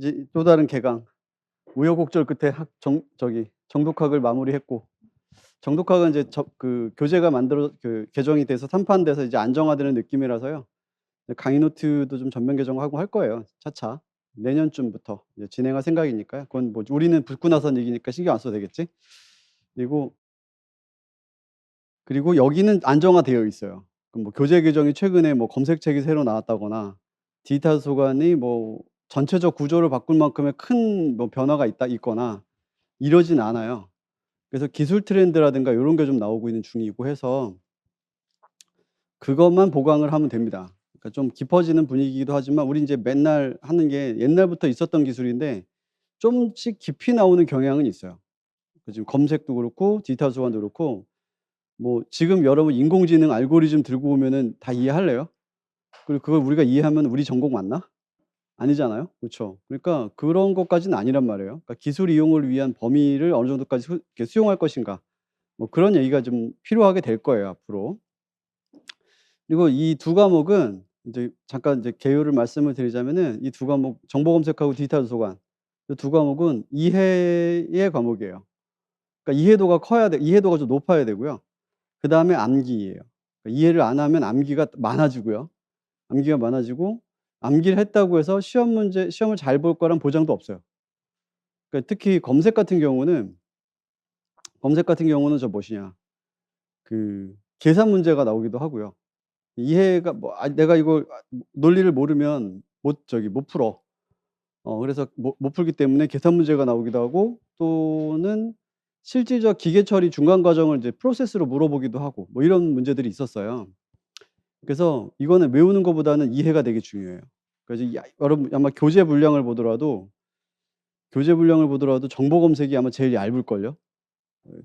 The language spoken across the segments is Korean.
이제 또 다른 개강. 우여곡절 끝에 정독학을 마무리했고, 정독학은 이제 교재가 개정이 돼서 산판돼서 이제 안정화되는 느낌이라서요. 강의 노트도 좀 전면 개정하고 할 거예요, 차차. 내년쯤부터 이제 진행할 생각이니까요. 그건 뭐 우리는 붙고 나선 얘기니까 신경 안 써도 되겠지. 그리고 여기는 안정화되어 있어요. 그럼 뭐 교재 개정이 최근에 뭐 검색책이 새로 나왔다거나 디지털 도서관이 뭐 전체적 구조를 바꿀 만큼의 큰 뭐 변화가 있거나 이러진 않아요. 그래서 기술 트렌드라든가 요런 게 좀 나오고 있는 중이고 해서 그것만 보강을 하면 됩니다. 그러니까 좀 깊어지는 분위기이기도 하지만 우리 인제 맨날 하는 게 옛날부터 있었던 기술인데 좀씩 깊이 나오는 경향은 있어요. 지금 검색도 그렇고 디지털 도서관도 그렇고 뭐 지금 여러분 인공지능 알고리즘 들고 오면은 다 이해할래요? 그리고 그걸 우리가 이해하면 우리 전공 맞나? 아니잖아요. 그렇죠. 그러니까 그런 것까지는 아니란 말이에요. 그러니까 기술 이용을 위한 범위를 어느 정도까지 이렇게 수용할 것인가. 뭐 그런 얘기가 좀 필요하게 될 거예요, 앞으로. 그리고 이 두 과목은 인제 잠깐 이제 개요를 말씀을 드리자면은 이 두 과목 정보 검색하고 디지털 도서관 이 두 과목은 이해의 과목이에요. 그러니까 이해도가 좀 높아야 되고요. 그다음에 암기예요. 그러니까 이해를 안 하면 암기가 많아지고요. 암기가 많아지고 암기를 했다고 해서 시험을 잘 볼 거란 보장도 없어요. 그러니까 특히 검색 같은 경우는 저 뭐시냐 계산 문제가 나오기도 하고요. 이해가 뭐 내가 이걸 논리를 모르면 못 풀어. 그래서 못 풀기 때문에 계산 문제가 나오기도 하고 또는 실질적 기계 처리 중간 과정을 이제 프로세스로 물어보기도 하고 뭐 이런 문제들이 있었어요. 그래서 이거는 외우는 것보다는 이해가 되게 중요해요. 그래서 여러분 아마 교재 분량을 보더라도 정보 검색이 아마 제일 얇을걸요.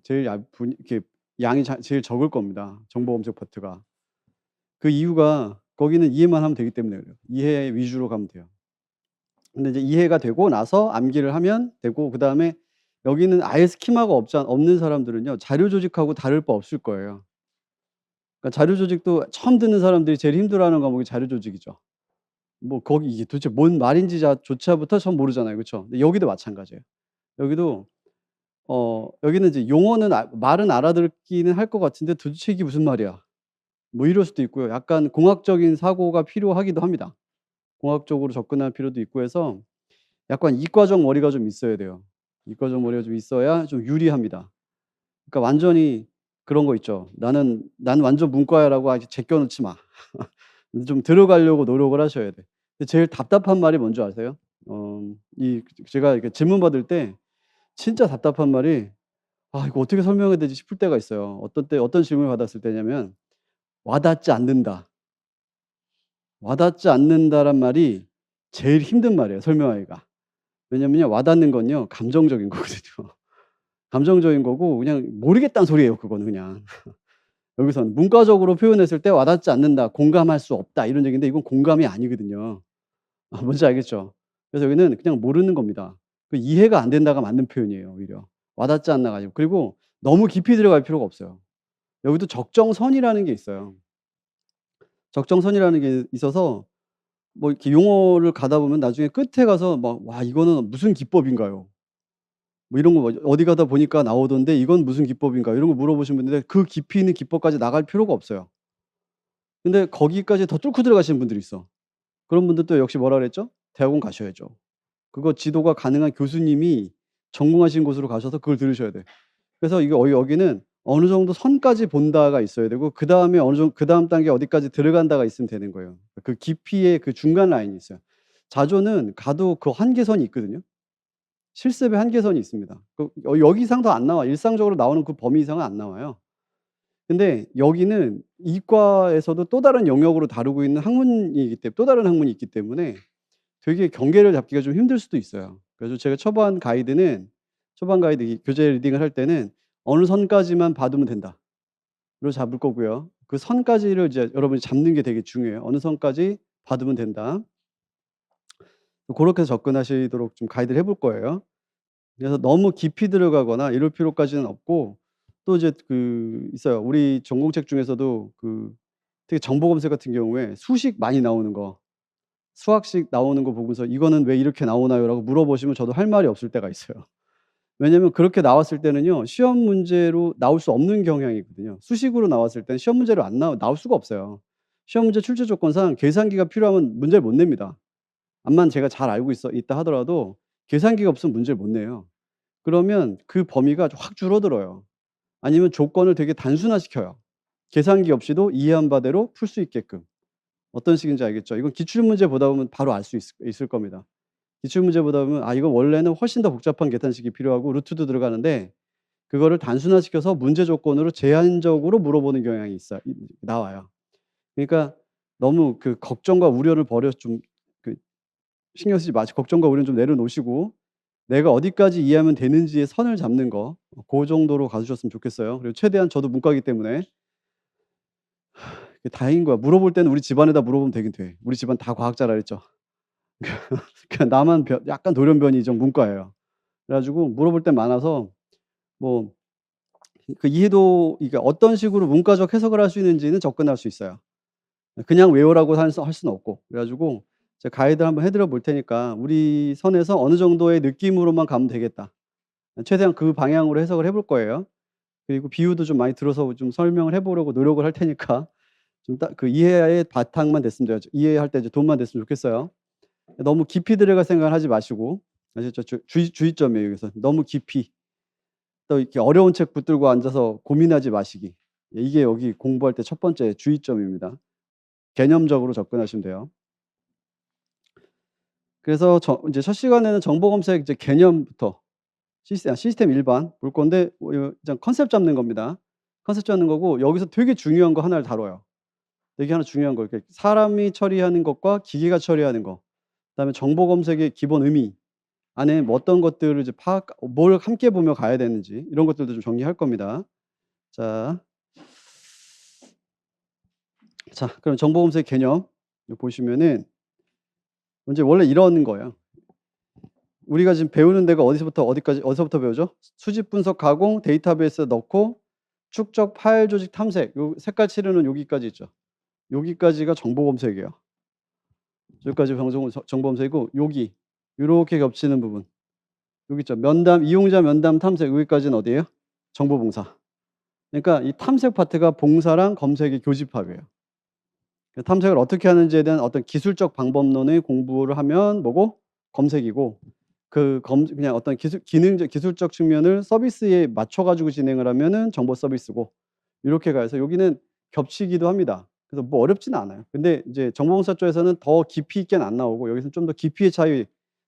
제일 얇은 이렇게 양이 제일 적을 겁니다, 정보 검색 파트가. 그 이유가 거기는 이해만 하면 되기 때문에 그래요. 이해 위주로 가면 돼요. 근데 이제 이해가 되고 나서 암기를 하면 되고 그다음에 여기는 아예 스키마가 없는 사람들은요. 자료 조직하고 다를 바 없을 거예요. 그러니까 자료 조직도 처음 듣는 사람들이 제일 힘들어하는 과목이 자료 조직이죠. 뭐 거기 이게 도대체 뭔 말인지 조차부터 전 모르잖아요. 그쵸? 근데 여기도 마찬가지예요. 여기도 여기는 이제 용어는 말은 알아듣기는 할 것 같은데 '도대체 이게 무슨 말이야.' 뭐 이럴 수도 있고요. 약간 공학적인 사고가 필요하기도 합니다. 공학적으로 접근할 필요도 있고 해서 약간 이과적 머리가 좀 있어야 돼요. 이과적 머리가 좀 있어야 좀 유리합니다. 그러니까 완전히 그런 거 있죠. "나는 완전 문과야."라고 아직 제껴 놓지 마. 좀 들어가려고 노력을 하셔야 돼. 근데 제일 답답한 말이 뭔지 아세요? 제가 이렇게 질문 받을 때 진짜 답답한 말이 '아 이거 어떻게 설명해야 되지?' 싶을 때가 있어요. 어떤 질문을 받았을 때냐면 "와닿지 않는다." "와닿지 않는다."란 말이 제일 힘든 말이에요, 설명하기가. 왜냐면요. 와닿는 건요. 감정적인 거거든요. 감정적인 거고 그냥 모르겠다는 소리예요, 그거는 그냥. 여기서는 문과적으로 표현했을 때 "와닿지 않는다. 공감할 수 없다." 이런 얘기인데 이건 공감이 아니거든요. 뭔지 알겠죠? 그래서 여기는 그냥 모르는 겁니다. 이해가 안 된다가 맞는 표현이에요, 오히려. 와닿지 않아 가지고. 그리고 너무 깊이 들어갈 필요가 없어요. 여기도 적정선이라는 게 있어요. 적정선이라는 게 있어서 뭐 이렇게 용어를 가다 보면 나중에 끝에 가서 막 "와 이거는 무슨 기법인가요?" 뭐 이런 거 "어디 가다 보니까 나오던데 이건 무슨 기법인가?" 이런 거 물어보시는 분인데 그 깊이 있는 기법까지 나갈 필요가 없어요. 근데 거기까지 더 뚫고 들어가시는 분들이 있어. 그런 분들도 역시 뭐라 그랬죠? 대학원 가셔야죠. 그거 지도가 가능한 교수님이 전공하신 곳으로 가셔서 그걸 들으셔야 돼. 그래서 이게 여기는 어느 정도 선까지 본다가 있어야 되고 그다음에 그다음 단계 어디까지 들어간다가 있으면 되는 거예요. 그 깊이의 그 중간 라인이 있어요. 자조는 가도 그 한계선이 있거든요. 실습의 한계선이 있습니다. 여기 이상 더 안 나와. 일상적으로 나오는 그 범위 이상은 안 나와요. 근데 여기는 이과에서도 또 다른 영역으로 다루고 있는 또 다른 학문이 있기 때문에 되게 경계를 잡기가 좀 힘들 수도 있어요. 그래서 제가 초반 가이드 교재 리딩을 할 때는 "어느 선까지만 봐두면 된다."로 잡을 거고요. 그 선까지를 이제 여러분이 잡는 게 되게 중요해요. "어느 선까지 봐두면 된다." 고렇게 접근하시도록 좀 가이드를 해볼 거예요. 그래서 너무 깊이 들어가거나 이럴 필요까지는 없고 또 이제 있어요. 우리 전공책 중에서도 특히 정보 검색 같은 경우에 수식 많이 나오는 거 수학식 나오는 거 보고서 "이거는 왜 이렇게 나오나요?"라고 물어보시면 저도 할 말이 없을 때가 있어요. 왜냐면 그렇게 나왔을 때는요. 시험 문제로 나올 수 없는 경향이거든요. 수식으로 나왔을 때는 시험 문제로 안 나올 수가 없어요. 시험 문제 출제 조건상 계산기가 필요하면 문제를 못 냅니다. 암만 제가 잘 알고 있다 하더라도 계산기가 없으면 문제를 못 내요. 그러면 그 범위가 확 줄어들어요. 아니면 조건을 되게 단순화시켜요. 계산기 없이도 이해한 바대로 풀 수 있게끔. 어떤 식인지 알겠죠? 이건 기출문제 보다 보면 바로 알 수 있을 겁니다. 기출문제 보다 보면 이건 원래는 훨씬 더 복잡한 계산식이 필요하고 루트도 들어가는데 그거를 단순화시켜서 문제 조건으로 제한적으로 물어보는 경향이 나와요. 그러니까 너무 그 걱정과 우려를 버려서 좀 그 신경 쓰지 마시고 걱정과 우려는 좀 내려놓으시고 내가 어디까지 이해하면 되는지의 선을 잡는 거 고 정도로 가 주셨으면 좋겠어요. 그리고 최대한 저도 문과이기 때문에 다행인 거야. 물어볼 때는 우리 집안에다 물어보면 되긴 돼. 우리 집안 다 과학자라 그랬죠. 그냥 나만 약간 돌연변이 좀 문과예요. 그래 가지고 물어볼 때 많아서 뭐 그 이해도 그러니까 어떤 식으로 문과적 해석을 할 수 있는지는 접근할 수 있어요. 그냥 외우라고 할 수는 없고. 그래 가지고 제가 가이드 한번 해 드려 볼 테니까 우리 선에서 어느 정도의 느낌으로만 가면 되겠다. 최대한 그 방향으로 해석을 해볼 거예요. 그리고 비유도 좀 많이 들어서 좀 설명을 해 보려고 노력을 할 테니까 좀 그 이해의 바탕만 됐으면 돼요. 이해할 때 이제 도움만 됐으면 좋겠어요. 너무 깊이 들어갈 생각을 하지 마시고 아시죠? 주의점이에요 여기서. 너무 깊이 또 이렇게 어려운 책 붙들고 앉아서 고민하지 마시기. 이게 여기 공부할 때 첫 번째 주의점입니다. 개념적으로 접근하시면 돼요. 그래서 이제 첫 시간에는 정보 검색 이제 개념부터 시스템 일반 볼 건데 일단 컨셉 잡는 겁니다. 컨셉 잡는 거고 여기서 되게 중요한 거 하나를 다뤄요. 되게 하나 중요한 거 이렇게 사람이 처리하는 것과 기계가 처리하는 거 그다음에 정보 검색의 기본 의미 안에 뭐 어떤 것들을 이제 뭘 함께 보며 가야 되는지 이런 것들도 좀 정리할 겁니다. 자. 자 그럼 정보 검색 개념 보시면은 이제 원래 이런 거예요. 우리가 지금 배우는 데가 어디서부터 어디까지 어디서부터 배우죠? 수집, 분석, 가공, 데이터베이스에 넣고 축적, 파일 조직, 탐색 요 색깔 칠하는 여기까지 있죠. 여기까지가 정보 검색이에요. 여기까지 정보 검색이고 여기 요렇게 겹치는 부분 여기 있죠. 면담 이용자 면담 탐색 여기까지는 어디예요? 정보 봉사. 그러니까 이 탐색 파트가 봉사랑 검색의 교집합이에요. 탐색을 어떻게 하는지에 대한 어떤 기술적 방법론의 공부를 하면 뭐고? 검색이고 그냥 어떤 기술적 측면을 서비스에 맞춰 가지고 진행을 하면은 정보 서비스고 이렇게 가서 여기는 겹치기도 합니다. 그래서 뭐 어렵지는 않아요. 근데 이제 정보봉사 쪽에서는 더 깊이 있게는 안 나오고 여기서는 좀 더 깊이의 차이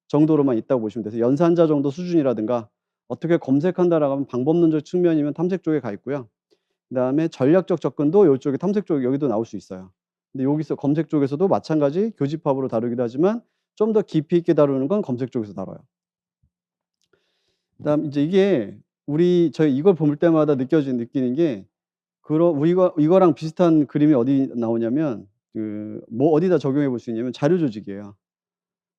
정도로만 있다고 보시면 돼서 연산자 정도 수준이라든가 어떻게 검색한다라고 하면 방법론적 측면이면 탐색 쪽에 가 있고요. 그다음에 전략적 접근도 요쪽에 탐색 쪽에 여기도 나올 수 있어요. 근데 여기서 검색 쪽에서도 마찬가지 교집합으로 다루기도 하지만 좀 더 깊이 있게 다루는 건 검색 쪽에서 다뤄요. 그다음 이제 이게 저희 이걸 볼 때마다 느끼는 게 이거랑 비슷한 그림이 어디 나오냐면 뭐 어디다 적용해 볼 수 있냐면 자료 조직이에요.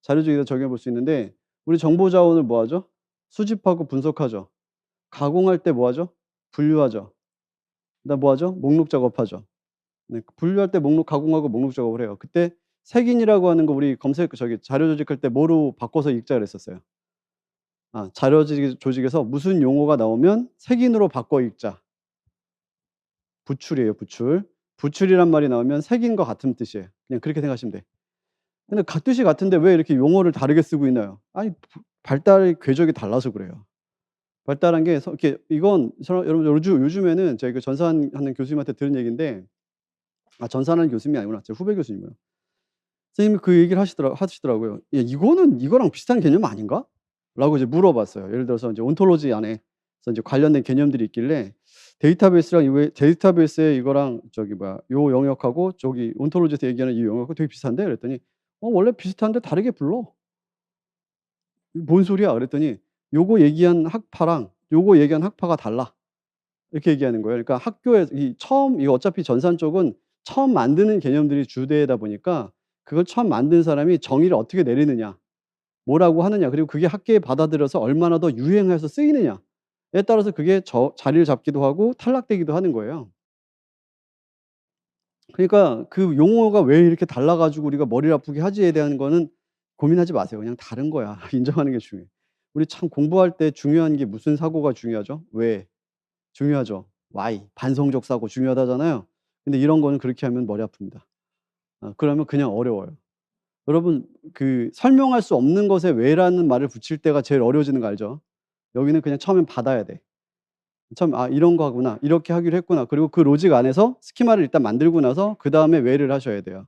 자료 조직에다 적용해 볼 수 있는데 우리 정보 자원을 뭐 하죠? 수집하고 분석하죠. 가공할 때 뭐 하죠? 분류하죠. 그다음 뭐 하죠? 목록 작업하죠. 네. 분류할 때 가공하고 목록 작업을 해요. 그때 색인이라고 하는 거 우리 자료 조직할 때 뭐로 바꿔서 읽자 그랬었어요? 자료 조직에서 무슨 용어가 나오면 색인으로 바꿔 읽자. 부출이에요, 부출. 부출이란 말이 나오면 색인과 같은 뜻이에요. 그냥 그렇게 생각하시면 돼. 근데 뜻이 같은데 왜 이렇게 용어를 다르게 쓰고 있나요? 아니 발달의 궤적이 달라서 그래요. 발달한 게 이렇게 이건 여러분 요즘에는 저희 그 전산하는 교수님한테 들은 얘기인데 전산하는 교수님이 아니구나. 제 후배 교수님이에요. 선생님이 그 얘기를 하시더라고요. "야 이거는 이거랑 비슷한 개념 아닌가?" 라고 이제 물어봤어요. 예를 들어서 이제 온톨로지 안에서 이제 관련된 개념들이 있길래 데이터베이스에 이거랑 요 영역하고 저기 온톨로지에서 얘기하는 이 영역하고 되게 비슷한데?" 그랬더니 원래 비슷한데 다르게 불러." "뭔 소리야?" 그랬더니 "요거 얘기한 학파랑 요거 얘기한 학파가 달라." 이렇게 얘기하는 거예요. 그러니까 학교에서 이거 어차피 전산 쪽은 처음 만드는 개념들이 주되다 보니까 그걸 처음 만든 사람이 정의를 어떻게 내리느냐, 뭐라고 하느냐, 그리고 그게 학계에 받아들여서 얼마나 더 유행해서 쓰이느냐에 따라서 그게 자리를 잡기도 하고 탈락되기도 하는 거예요. 그러니까 그 용어가 왜 이렇게 달라 가지고 우리가 머리를 아프게 하지에 대한 거는 고민하지 마세요. 그냥 다른 거야. 인정하는 게 중요해요. 우리 참 공부할 때 중요한 게 무슨 사고가 중요하죠? 왜? 중요하죠. why. 반성적 사고 중요하다잖아요. 근데 이런 거는 그렇게 하면 머리 아픕니다. 그러면 그냥 어려워요. 여러분 그 설명할 수 없는 것에 왜라는 말을 붙일 때가 제일 어려워지는 거 알죠? 여기는 그냥 처음엔 받아야 돼. 처음 '아 이런 거구나. 이렇게 하기로 했구나.' 그리고 그 로직 안에서 스키마를 일단 만들고 나서 그다음에 왜를 하셔야 돼요.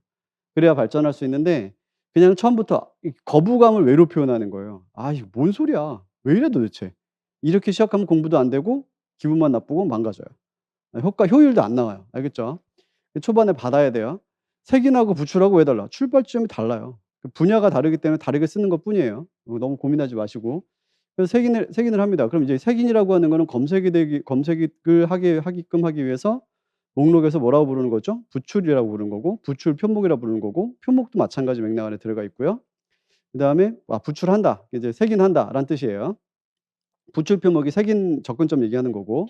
그래야 발전할 수 있는데 그냥 처음부터 이 거부감을 왜로 표현하는 거예요. '아 이거 뭔 소리야. 왜 이래 도대체.' 이렇게 시작하면 공부도 안 되고 기분만 나쁘고 망가져요. 효율도 안 나와요. 알겠죠? 초반에 받아야 돼요. 색인하고 부출하고 왜 달라? 출발점이 달라요. 그 분야가 다르기 때문에 다르게 쓰는 것뿐이에요. 너무 고민하지 마시고. 그래서 색인을 합니다. 그럼 이제 색인이라고 하는 거는 검색을 하게끔 하기 위해서 목록에서 뭐라고 부르는 거죠? 부출이라고 부르는 거고 부출 표목이라고 부르는 거고 표목도 마찬가지 맥락 안에 들어가 있고요. 그다음에 부출한다. 이제 색인한다라는 뜻이에요. 부출 표목이 색인 접근점 얘기하는 거고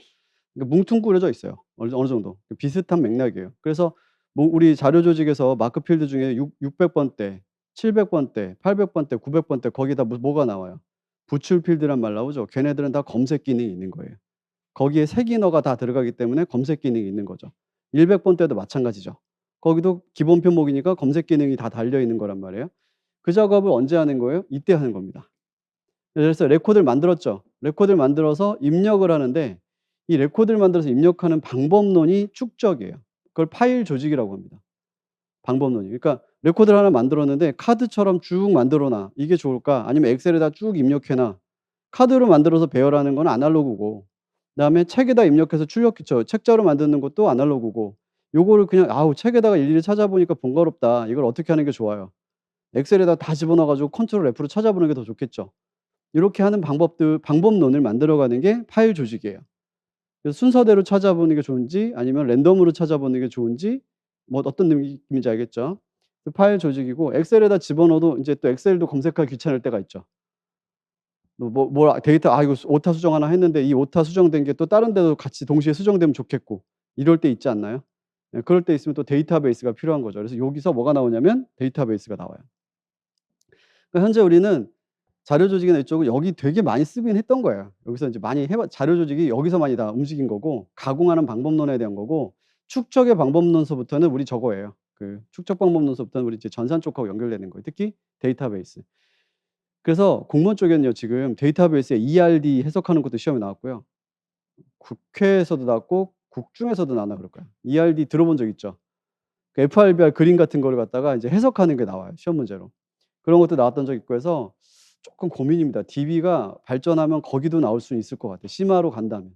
그러니까 뭉뚱그려져 있어요. 어느 정도. 비슷한 맥락이에요. 그래서 뭐 우리 자료 조직에서 마크 필드 중에 600 번대, 700 번대, 800 번대, 900 번대 거기다 뭐가 나와요? 부출 필드란 말 나오죠. 걔네들은 다 검색 기능이 있는 거예요. 거기에 색인어가 다 들어가기 때문에 검색 기능이 있는 거죠. 100 번대도 마찬가지죠. 거기도 기본 표목이니까 검색 기능이 다 달려 있는 거란 말이에요. 그 작업을 언제 하는 거예요? 이때 하는 겁니다. 그래서 레코드를 만들었죠. 레코드를 만들어서 입력을 하는데 이 레코드를 만들어서 입력하는 방법론이 축적이에요. 그걸 파일 조직이라고 합니다. 방법론이. 그러니까 레코드를 하나 만들었는데 카드처럼 쭉 만들어 놔. 이게 좋을까? 아니면 엑셀에다 쭉 입력해 놔. 카드로 만들어서 배열하는 건 아날로그고 그다음에 책에다 입력해서 책자로 만드는 것도 아날로그고 요거를 그냥 '아우 책에다가 일일이 찾아보니까 번거롭다. 이걸 어떻게 하는 게 좋아요?' 엑셀에다 다 집어넣어 가지고 컨트롤 F로 찾아보는 게 더 좋겠죠. 이렇게 하는 방법론을 만들어 가는 게 파일 조직이에요. 그래서 순서대로 찾아보는 게 좋은지 아니면 랜덤으로 찾아보는 게 좋은지 뭐 어떤 느낌인지 알겠죠? 그 파일 조직이고 엑셀에다 집어넣어도 인제 또 엑셀도 검색하기 귀찮을 때가 있죠. 데이터 이거 오타 수정 하나 했는데 이 오타 수정된 게 또 다른 데도 같이 동시에 수정되면 좋겠고 이럴 때 있지 않나요? 예 그럴 때 있으면 또 데이터베이스가 필요한 거죠. 그래서 여기서 뭐가 나오냐면 데이터베이스가 나와요. 그러니까 현재 우리는 자료 조직이나 이쪽을 여기 되게 많이 쓰긴 했던 거예요. 여기서 인제 많이 자료 조직이 여기서 많이 다 움직인 거고 가공하는 방법론에 대한 거고 축적의 방법론서부터는 우리 저거예요. 그 축적 방법론서부터는 우리 이제 전산 쪽하고 연결되는 거예요. 특히 데이터베이스. 그래서 공무원 쪽에는요 지금 데이터베이스에 ERD 해석하는 것도 시험에 나왔고요. 국회에서도 나왔고 국중에서도 나왔나 그럴 거예요. ERD 들어본 적 있죠? 그 FRBR 그림 같은 거를 갖다가 이제 해석하는 게 나와요 시험 문제로. 그런 것도 나왔던 적 있고 해서 쪼끔 고민입니다. DB가 발전하면 거기도 나올 수는 있을 것 같아요 심화로 간다면.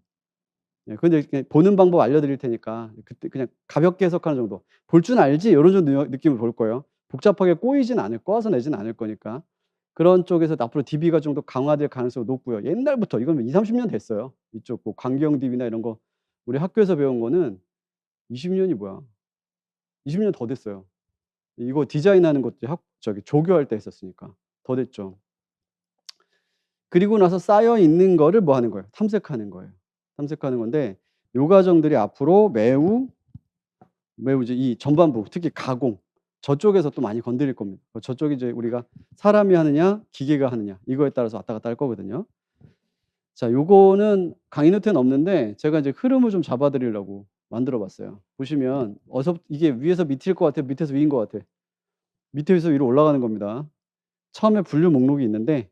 예 근데 이렇게 보는 방법 알려드릴 테니까 그때 그냥 가볍게 해석하는 정도. '볼 줄 알지?' 요런 정도 느낌으로 볼 거예요. 복잡하게 꼬아서 내지는 않을 거니까. 그런 쪽에서 앞으로 DB가 좀 더 강화될 가능성이 높고요. 옛날부터 이건 20-30년 됐어요. 이쪽 뭐 강경 DB나 이런 거 우리 학교에서 배운 거는 20 년이 뭐야 20년 더 됐어요. 이거 디자인하는 것도 조교할 때 했었으니까 더 됐죠. 그리고 나서 쌓여 있는 거를 뭐 하는 거예요? 탐색하는 거예요. 탐색하는 건데 요 과정들이 앞으로 매우 이제 이 전반부 특히 가공 저쪽에서 또 많이 건드릴 겁니다. 저쪽이 이제 우리가 사람이 하느냐 기계가 하느냐 이거에 따라서 왔다 갔다 할 거거든요. 자 요거는 강의 노트에는 없는데 제가 이제 흐름을 좀 잡아 드리려고 만들어 봤어요. 보시면 이게 위에서 밑일 것 같아요? 밑에서 위인 것 같아? 밑에서 위로 올라가는 겁니다. 처음에 분류 목록이 있는데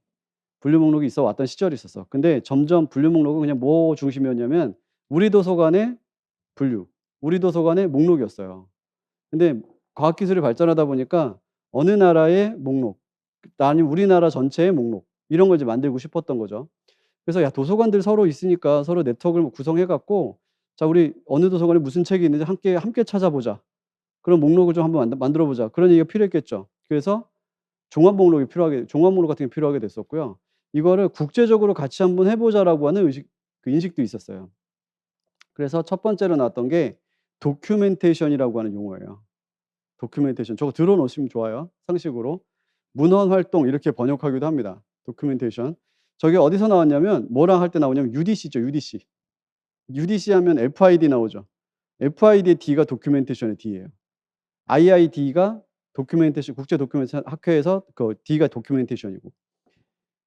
분류 목록이 있어 왔던 시절이 있었어. 근데 점점 분류 목록은 그냥 뭐 중심이었냐면 우리 도서관의 분류, 우리 도서관의 목록이었어요. 근데 과학기술이 발전하다 보니까 어느 나라의 목록, 아니면 우리나라 전체의 목록 이런 걸 이제 만들고 싶었던 거죠. 그래서 야 도서관들 서로 있으니까 서로 네트워크를 구성해 갖고 자 우리 어느 도서관에 무슨 책이 있는지 함께 찾아보자. 그런 목록을 좀 한번 만들어 보자. 그런 얘기가 필요했겠죠. 그래서 종합 목록 같은 게 필요하게 됐었고요. 이거를 '국제적으로 같이 한번 해 보자.'라고 하는 인식도 있었어요. 그래서 첫 번째로 나왔던 게 도큐멘테이션이라고 하는 용어예요. 도큐멘테이션. 저거 들어 놓으시면 좋아요, 상식으로. 문헌 활동 이렇게 번역하기도 합니다. 도큐멘테이션. 저게 어디서 나왔냐면 뭐랑 할 때 나오냐면 UDC죠, UDC. UDC 하면 FID 나오죠. FID의 D가 도큐멘테이션의 D예요. IID가 도큐멘테이션, 국제 도큐멘테이션 학회에서 그 D가 도큐멘테이션이고.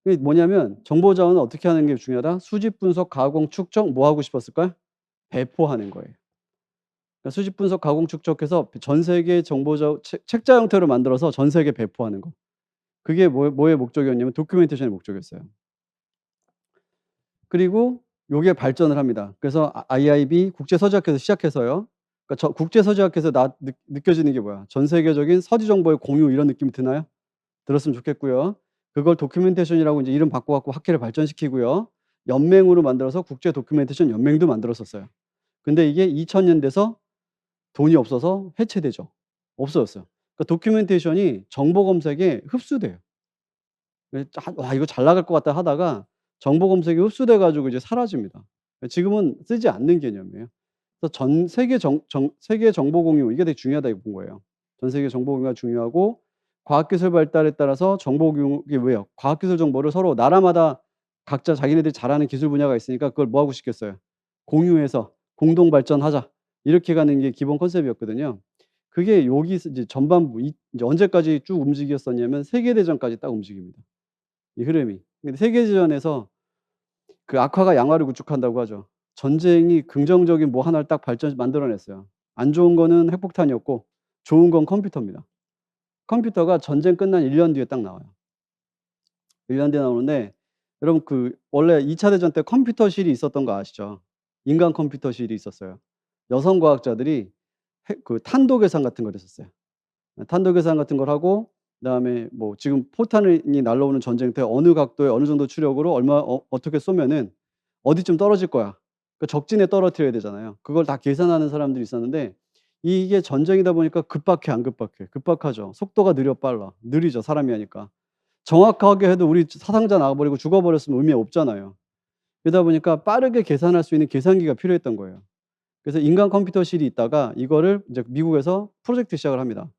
이게 뭐냐면 정보 자원은 어떻게 하는 게 중요하다? 수집, 분석, 가공, 축적 뭐 하고 싶었을까요? 배포하는 거예요. 그러니까 수집, 분석, 가공, 축적해서 전 세계 정보 책자 형태로 만들어서 전 세계에 배포하는 거. 그게 뭐의 목적이었냐면 도큐멘테이션의 목적이었어요. 그리고 요게 발전을 합니다. 그래서 IIB 국제서지학회에서 시작해서요. 그러니까 국제서지학회에서 느껴지는 게 뭐야? 전 세계적인 서지 정보의 공유 이런 느낌이 드나요? 들었으면 좋겠고요. 그걸 도큐멘테이션이라고 이제 이름 바꿔 갖고 학회를 발전시키고요. 연맹으로 만들어서 국제 도큐멘테이션 연맹도 만들었었어요. 근데 이게 2000년 돼서 돈이 없어서 해체되죠. 없어졌어요. 그러니까 도큐멘테이션이 정보 검색에 흡수돼요. 와 이거 잘 나갈 것 같다 하다가 정보 검색이 흡수돼 가지고 이제 사라집니다. 지금은 쓰지 않는 개념이에요. 그래서 전 세계 세계 정보 공유 이게 되게 중요하다고 본 거예요. 전 세계 정보 공유가 중요하고 과학기술 발달에 따라서 정보 공유 이게 왜요? 과학기술 정보를 서로 나라마다 각자 자기네들이 잘하는 기술 분야가 있으니까 그걸 뭐 하고 싶겠어요? 공유해서 공동 발전하자. 이렇게 가는 게 기본 컨셉이었거든요. 그게 여기서 이제 전반부 이제 언제까지 쭉 움직였었냐면 세계 대전까지 딱 움직입니다. 이 흐름이. 근데 세계대전에서 그 악화가 양화를 구축한다고 하죠. 전쟁이 긍정적인 뭐 하나를 딱 만들어냈어요. 안 좋은 거는 핵폭탄이었고 좋은 건 컴퓨터입니다. 컴퓨터가 전쟁 끝난 1 년 뒤에 딱 나와요. 1 년 뒤에 나오는데 여러분 그 원래 2 차 대전 때 컴퓨터실이 있었던 거 아시죠? 인간 컴퓨터실이 있었어요. 여성 과학자들이 그 탄도 계산 같은 걸 했었어요. 탄도 계산 같은 걸 하고 그다음에 뭐 지금 포탄이 날라오는 전쟁 때 어느 각도에 어느 정도 추력으로 어떻게 쏘면은 어디쯤 떨어질 거야. 그 적진에 떨어뜨려야 되잖아요. 그걸 다 계산하는 사람들이 있었는데 이게 전쟁이다 보니까 급박해 안 급박해? 급박하죠. 속도가 느려 빨라? 느리죠 사람이 하니까. 정확하게 해도 우리 사상자 나가 버리고 죽어 버렸으면 의미 없잖아요. 그러다 보니까 빠르게 계산할 수 있는 계산기가 필요했던 거예요. 그래서 인간 컴퓨터실이 있다가 이거를 이제 미국에서 프로젝트 시작을 합니다.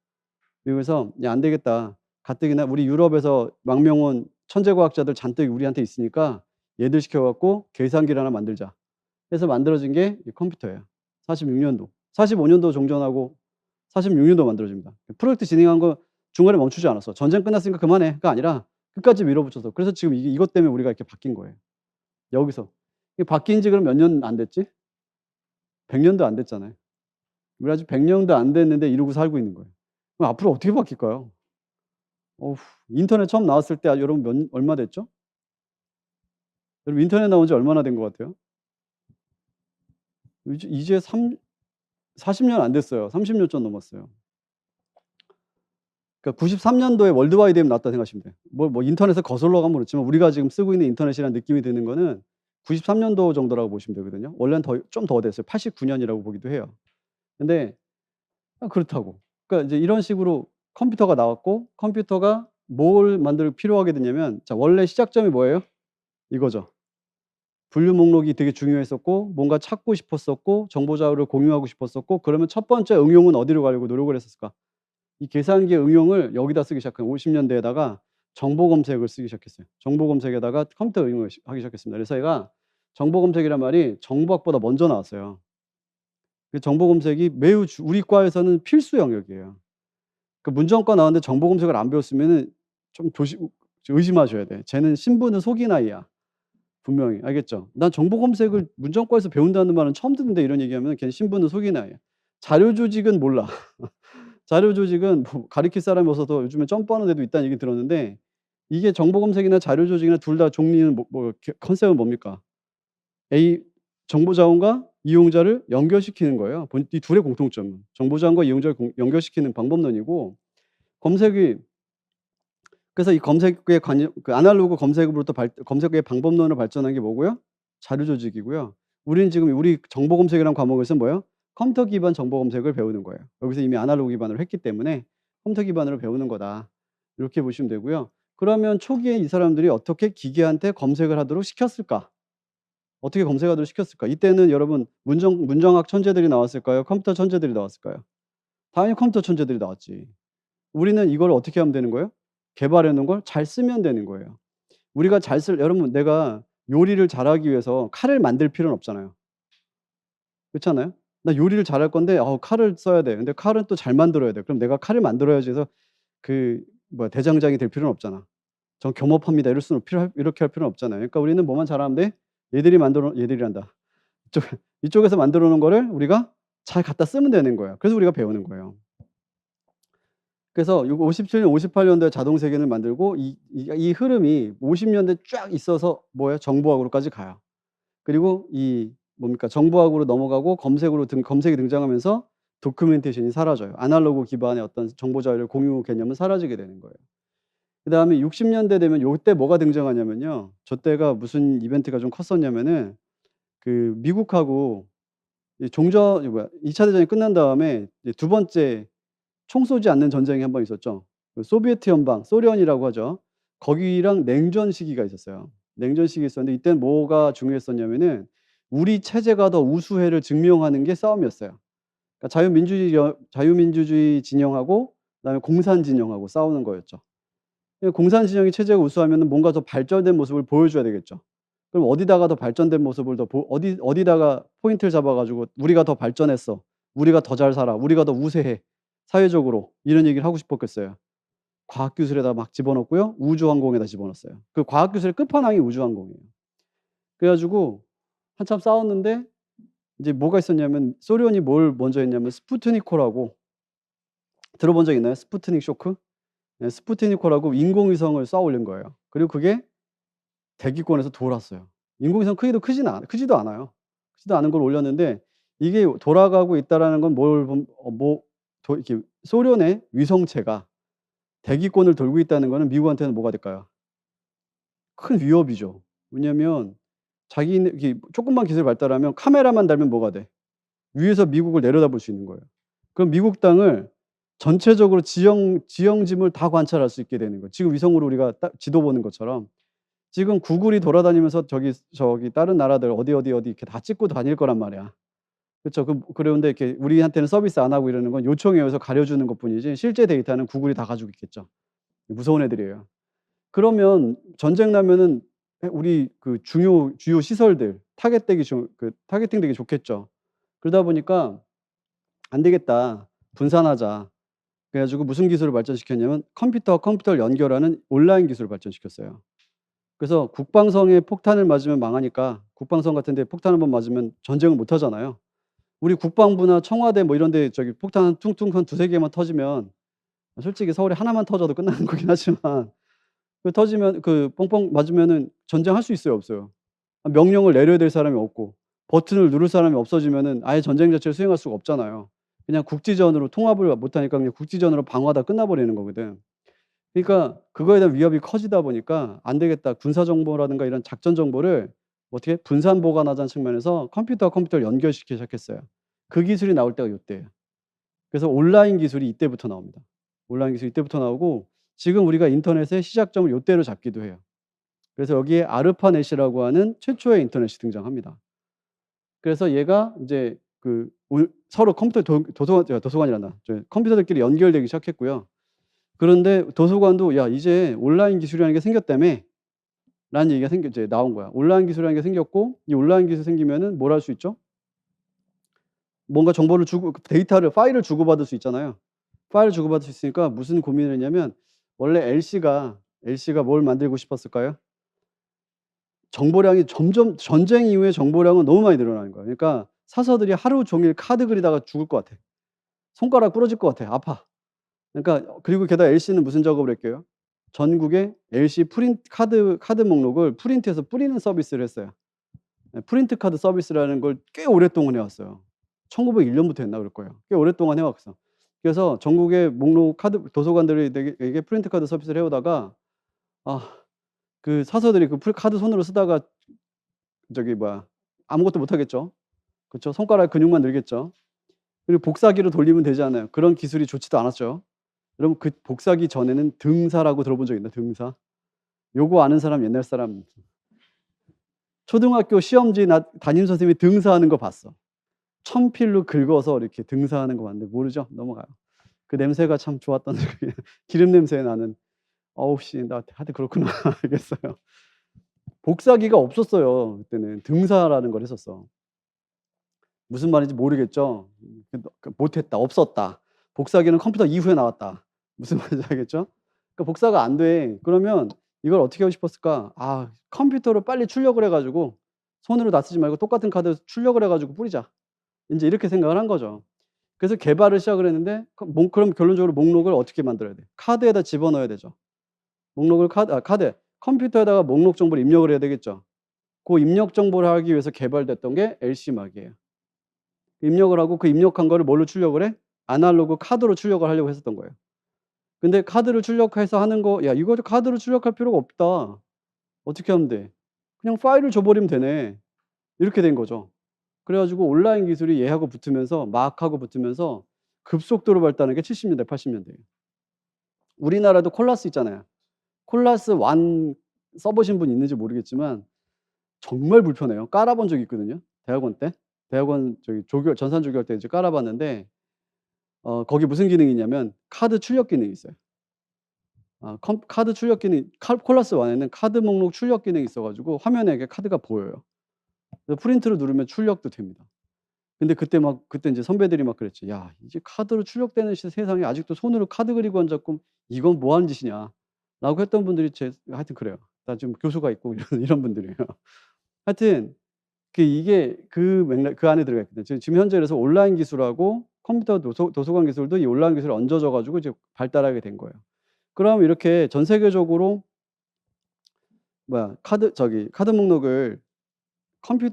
미국에서 "야 안 되겠다. 가뜩이나 우리 유럽에서 망명온 천재 과학자들 잔뜩 우리한테 있으니까 얘들 시켜 갖고 계산기를 하나 만들자." 해서 만들어진 게 이 컴퓨터예요. 46 년도. 45 년도 종전하고 46 년도 만들어집니다. 프로젝트 진행한 거 중간에 멈추지 않았어. "전쟁 끝났으니까 그만해."가 아니라 끝까지 밀어붙여서 그래서 지금 이것 때문에 우리가 이렇게 바뀐 거예요. 여기서. 이게 바뀐 지 그럼 몇 년 안 됐지? 100 년도 안 됐잖아요. 우리 아직 100 년도 안 됐는데 이러고 살고 있는 거예요. 그럼 앞으로 어떻게 바뀔까요? 어우 인터넷 처음 나왔을 때 여러분 얼마 됐죠? 여러분 인터넷 나온 지 얼마나 된 것 같아요? 이제 40년 안 됐어요. 30년 좀 넘었어요. 그러니까 93 년도에 월드와이드 웹 나왔다 생각하시면 돼요. 뭐 인터넷에 거슬러 가면 그렇지만 우리가 지금 쓰고 있는 인터넷이라는 느낌이 드는 거는 93 년도 정도라고 보시면 되거든요. 원래는 좀 더 됐어요. 89 년이라고 보기도 해요. 근데 그렇다고. 그러니까 이제 이런 식으로 컴퓨터가 나왔고 컴퓨터가 뭘 만들 필요하게 됐냐면 자 원래 시작점이 뭐예요? 이거죠. 분류 목록이 되게 중요했었고 뭔가 찾고 싶었었고 정보 자료를 공유하고 싶었었고 그러면 첫 번째 응용은 어디로 가려고 노력을 했었을까? 이 계산기의 응용을 여기다 쓰기 시작한 50 년대에다가 정보 검색을 쓰기 시작했어요. 정보 검색에다가 컴퓨터 응용을 하기 시작했습니다. 그래서 얘가 정보 검색이란 말이 정보학보다 먼저 나왔어요. 그 정보 검색이 매우 우리 과에서는 필수 영역이에요. 그 문정과 나왔는데 정보 검색을 안 배웠으면은 좀 의심하셔야 돼. 쟤는 신분을 속인 아이야. 분명히. 알겠죠? "난 정보 검색을 문정과에서 배운다는 말은 처음 듣는데." 이런 얘기하면 걔는 신분을 속인 아이야. 자료 조직은 몰라. 자료 조직은 뭐 가르칠 사람이 없어서 요즘에 점프하는 애도 있다는 얘기 들었는데 이게 정보 검색이나 자료 조직이나 둘 다 종리는 컨셉은 뭡니까? A 정보 자원과 이용자를 연결시키는 거예요. 이 둘의 공통점은. 정보 자원과 이용자를 연결시키는 방법론이고 검색이 그래서 이 검색의 관여 그 아날로그 검색으로부터 검색의 방법론으로 발전한 게 뭐고요? 자료 조직이고요. 우리는 지금 우리 정보 검색이라는 과목에서 뭐예요? 컴퓨터 기반 정보 검색을 배우는 거예요. 여기서 이미 아날로그 기반으로 했기 때문에 컴퓨터 기반으로 배우는 거다. 이렇게 보시면 되고요. 그러면 초기에 이 사람들이 어떻게 기계한테 검색을 하도록 시켰을까? 어떻게 검색하도록 시켰을까? 이때는 여러분 문정학 천재들이 나왔을까요? 컴퓨터 천재들이 나왔을까요? 당연히 컴퓨터 천재들이 나왔지. 우리는 이걸 어떻게 하면 되는 거예요? 개발해 놓은 걸 잘 쓰면 되는 거예요. 우리가 여러분 내가 요리를 잘하기 위해서 칼을 만들 필요는 없잖아요. 그렇잖아요? 나 요리를 잘할 건데 칼을 써야 돼. 근데 칼은 또 잘 만들어야 돼. 그럼 내가 칼을 만들어야지 해서 대장장이 될 필요는 없잖아. 전 겸업합니다. 이렇게 할 필요는 없잖아요. 그러니까 우리는 뭐만 잘하면 돼? 얘들이란다. 이쪽 이쪽에서 만들어 놓은 거를 우리가 잘 갖다 쓰면 되는 거예요. 그래서 우리가 배우는 거예요. 그래서 요거 57 년, 58 년도에 자동 세계를 만들고 이 흐름이 50 년대 쫙 있어서 뭐예요? 정보학으로까지 가요. 그리고 정보학으로 넘어가고 검색이 등장하면서 도큐멘테이션이 사라져요. 아날로그 기반의 어떤 정보 자료를 공유 개념은 사라지게 되는 거예요. 그다음에 60 년대 되면 요때 뭐가 등장하냐면요. 저 때가 무슨 이벤트가 좀 컸었냐면은 미국하고 2 차 대전이 끝난 다음에 이제 두 번째 총 쏘지 않는 전쟁이 한 번 있었죠. 소비에트 연방, 소련이라고 하죠. 거기랑 냉전 시기가 있었어요. 냉전 시기가 있었는데 이때는 뭐가 중요했었냐면은 우리 체제가 더 우수해를 증명하는 게 싸움이었어요. 그러니까 자유민주주의 진영하고 그다음에 공산 진영하고 싸우는 거였죠. 공산 진영이 체제가 우수하면은 뭔가 더 발전된 모습을 보여줘야 되겠죠. 그럼 어디다가 더 발전된 모습을 어디다가 포인트를 잡아 가지고 "우리가 더 발전했어. 우리가 더 잘 살아. 우리가 더 우세해. 사회적으로." 이런 얘기를 하고 싶었겠어요. 과학기술에다 막 집어넣고요. 우주항공에다 집어넣었어요. 그 과학기술의 끝판왕이 우주항공이에요. 그래 가지고 한참 싸웠는데 이제 뭐가 있었냐면 소련이 뭘 먼저 했냐면 스푸트니코라고 들어본 적 있나요? 스푸트닉 쇼크? 네, 스푸트니코라고 인공위성을 쏘아 올린 거예요. 그리고 그게 대기권에서 돌았어요. 인공위성 크지도 않아요. 크지도 않은 걸 올렸는데 이게 돌아가고 있다라는 건 이렇게 소련의 위성체가 대기권을 돌고 있다는 거는 미국한테는 뭐가 될까요? 큰 위협이죠. 왜냐면 자기네 이게 조금만 기술이 발달하면 카메라만 달면 뭐가 돼? 위에서 미국을 내려다볼 수 있는 거예요. 그럼 미국 땅을 전체적으로 지형짐을 다 관찰할 수 있게 되는 거예요. 지금 위성으로 우리가 딱 지도 보는 것처럼 지금 구글이 돌아다니면서 저기 다른 나라들 어디 이렇게 다 찍고 다닐 거란 말이야. 그쵸. 그런데 이렇게 우리한테는 서비스 안 하고 이러는 건 요청에 의해서 가려주는 것뿐이지 실제 데이터는 구글이 다 가지고 있겠죠. 무서운 애들이에요. 그러면 전쟁 나면은 우리 주요 시설들 타겟팅되기 좋겠죠. 그러다 보니까 '안 되겠다. 분산하자.' 그래 가지고 무슨 기술을 발전시켰냐면 컴퓨터와 컴퓨터를 연결하는 온라인 기술을 발전시켰어요. 그래서 국방성에 폭탄을 맞으면 망하니까 국방성 같은 데 폭탄 한 번 맞으면 전쟁을 못 하잖아요. 우리 국방부나 청와대 뭐 이런 데 폭탄 퉁퉁 한 2-3 개만 터지면 솔직히 서울에 하나만 터져도 끝나는 거긴 하지만 터지면 뻥뻥 맞으면은 전쟁할 수 있어요, 없어요? 명령을 내려야 될 사람이 없고 버튼을 누를 사람이 없어지면은 아예 전쟁 자체를 수행할 수가 없잖아요. 그냥 국지전으로 통합을 못 하니까 그냥 국지전으로 방어하다 끝나 버리는 거거든. 그러니까 그거에 대한 위협이 커지다 보니까 '안 되겠다. 군사 정보라든가 이런 작전 정보를 어떻게 분산 보관하자는 측면에서 컴퓨터와 컴퓨터를 연결시키기 시작했어요. 그 기술이 나올 때가 요때예요. 그래서 온라인 기술이 이때부터 나옵니다. 온라인 기술이 이때부터 나오고 지금 우리가 인터넷의 시작점을 요때로 잡기도 해요. 그래서 여기에 아르파넷이라고 하는 최초의 인터넷이 등장합니다. 그래서 얘가 인제 서로 도서관이란다. 컴퓨터들끼리 연결되기 시작했고요. 그런데 도서관도 "야 이제 온라인 기술이라는 게 생겼다며." 라는 얘기가 이제 나온 거야. 온라인 기술이라는 게 생겼고 이 온라인 기술이 생기면은 뭘 할 수 있죠? 뭔가 정보를 파일을 주고받을 수 있잖아요. 파일을 주고받을 수 있으니까 무슨 고민을 했냐면 원래 LC가 뭘 만들고 싶었을까요? 정보량이 점점 전쟁 이후에 정보량은 너무 많이 늘어나는 거예요. 그러니까 사서들이 하루 종일 카드 그리다가 죽을 것 같아. 손가락 부러질 것 같아. 아파. 그러니까 그리고 게다가 LC는 무슨 작업을 했게요? 전국에 LC 카드 목록을 프린트해서 뿌리는 서비스를 했어요. 예, 프린트 카드 서비스라는 걸 꽤 오랫동안 해 왔어요. 1901 년부터 했나 그럴 거예요. 꽤 오랫동안 해 왔어. 그래서 전국의 목록 도서관들이 되게 프린트 카드 서비스를 해 오다가 아 사서들이 카드 손으로 쓰다가 아무것도 못 하겠죠. 그쵸. 손가락 근육만 늘겠죠. 그리고 복사기로 돌리면 되지 않아요. 그런 기술이 좋지도 않았죠. 여러분 복사기 전에는 등사라고 들어본 적 있나요? 등사? 요거 아는 사람 옛날 사람. 초등학교 시험지 담임 선생님이 등사하는 거 봤어. 천필로 긁어서 이렇게 등사하는 거 봤는데 모르죠? 넘어가요. 그 냄새가 참 좋았던 기름 냄새 나는. 어우 씨 나 하여튼 그렇구나 알겠어요. 복사기가 없었어요 그때는. 등사라는 걸 했었어. 무슨 말인지 모르겠죠. 못했다, 없었다. 복사기는 컴퓨터 이후에 나왔다. 무슨 말인지 알겠죠? 그러니까 복사가 안 돼. 그러면 이걸 어떻게 하고 싶었을까? 아, 컴퓨터로 빨리 출력을 해 가지고 손으로 다 쓰지 말고 똑같은 카드 출력을 해 가지고 뿌리자. 인제 이렇게 생각을 한 거죠. 그래서 개발을 시작을 했는데 그럼 결론적으로 목록을 어떻게 만들어야 돼? 카드에다 집어넣어야 되죠. 목록을 카드에 컴퓨터에다가 목록 정보를 입력을 해야 되겠죠. 그 입력 정보를 하기 위해서 개발됐던 게 LC막이에요. 입력을 하고 그 입력한 거를 뭘로 출력을 해? 아날로그 카드로 출력을 하려고 했었던 거예요. 근데 카드를 출력해서 하는 거 '야 이거를 카드로 출력할 필요가 없다. 어떻게 하면 돼? 그냥 파일을 줘 버리면 되네.' 이렇게 된 거죠. 그래 가지고 온라인 기술이 얘하고 붙으면서 막하고 붙으면서 급속도로 발달한 게 70 년대 80 년대예요. 우리나라도 콜라스 있잖아요. 콜라스 1 써 보신 분 있는지 모르겠지만 정말 불편해요. 깔아 본 적이 있거든요, 대학원 때. 대학원 저기 전산 조교할 때 이제 깔아 봤는데 거기 무슨 기능이 있냐면 카드 출력 기능이 있어요. 카드 출력 기능 콜라스 1에는 카드 목록 출력 기능이 있어 가지고 화면에 이게 카드가 보여요. 그래서 프린트를 누르면 출력도 됩니다. 근데 그때 인제 선배들이 막 그랬죠. "야 이제 카드로 출력되는 세상에 아직도 손으로 카드 그리고 앉았고 이건 뭐 하는 짓이냐."라고 했던 분들이 하여튼 그래요. 나 지금 교수가 있고 이런 분들이에요. 하여튼 이게 그 맥락 그 안에 들어가 있거든요. 지금 현재 그래서 온라인 기술하고 컴퓨터 도서관 기술도 이 온라인 기술에 얹어져 가지고 이제 발달하게 된 거예요. 그럼 이렇게 전 세계적으로 카드 목록을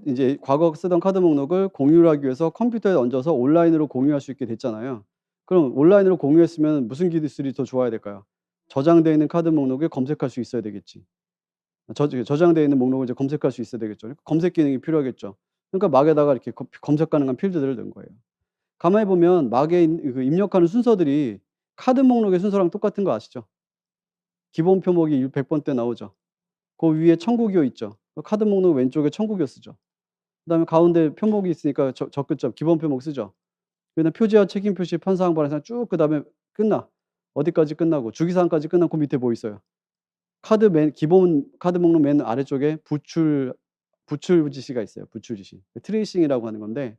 이제 과거 쓰던 카드 목록을 공유를 하기 위해서 컴퓨터에 얹어서 온라인으로 공유할 수 있게 됐잖아요. 그럼 온라인으로 공유했으면 무슨 기술이 더 좋아야 될까요? 저장되어 있는 카드 목록을 검색할 수 있어야 되겠지. 저장되어 있는 목록을 이제 검색할 수 있어야 되겠죠. 검색 기능이 필요하겠죠. 그러니까 막에다가 이렇게 검색 가능한 필드들을 넣은 거예요. 가만히 보면 막에 입력하는 순서들이 카드 목록의 순서랑 똑같은 거 아시죠? 기본 표목이 100번대 나오죠. 그 위에 청구기호 있죠. 카드 목록 왼쪽에 청구기호 쓰죠. 그다음에 가운데 표목이 있으니까 접근점 기본 표목 쓰죠. 그다음에 표지와 책임 표시 편사항 발행상 쭉 그다음에 끝나. 어디까지 끝나고 주기사항까지 끝나고 그 밑에 뭐 있어요? 기본 카드 목록 맨 아래쪽에 부출 지시가 있어요. 부출 지시. 트레이싱이라고 하는 건데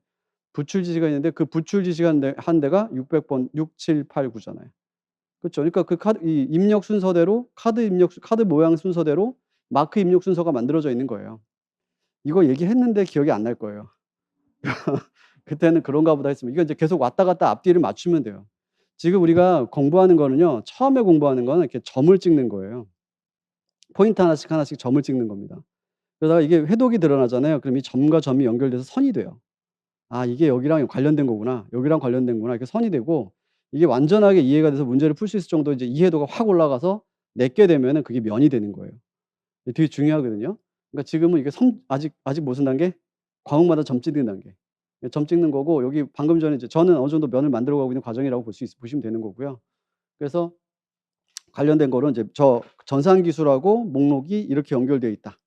부출 지시가 있는데 그 부출 지시가 한 데가 600번 6, 7, 8, 9잖아요. 그쵸. 그러니까 이 입력 순서대로 카드 모양 순서대로 마크 입력 순서가 만들어져 있는 거예요. 이거 얘기했는데 기억이 안 날 거예요. 그때는 그런가 보다 했으면 이거 이제 계속 왔다 갔다 앞뒤를 맞추면 돼요. 지금 우리가 공부하는 거는요. 처음에 공부하는 거는 이렇게 점을 찍는 거예요. 포인트 하나씩 하나씩 점을 찍는 겁니다. 그러다가 이게 회독이 드러나잖아요. 그럼 이 점과 점이 연결돼서 선이 돼요. '아 이게 여기랑 관련된 거구나. 여기랑 관련된 거구나.' 이렇게 선이 되고 이게 완전하게 이해가 돼서 문제를 풀 수 있을 정도 이제 이해도가 확 올라가서 내게 되면은 그게 면이 되는 거예요. 이게 되게 중요하거든요. 그러니까 지금은 이게 아직 무슨 단계? 과목마다 점 찍는 단계. 예 점 찍는 거고 여기 방금 전에 이제 저는 어느 정도 면을 만들어 가고 있는 과정이라고 보시면 되는 거고요. 그래서 관련된 거는 이제 전산 기술하고 목록이 이렇게 연결되어 있다.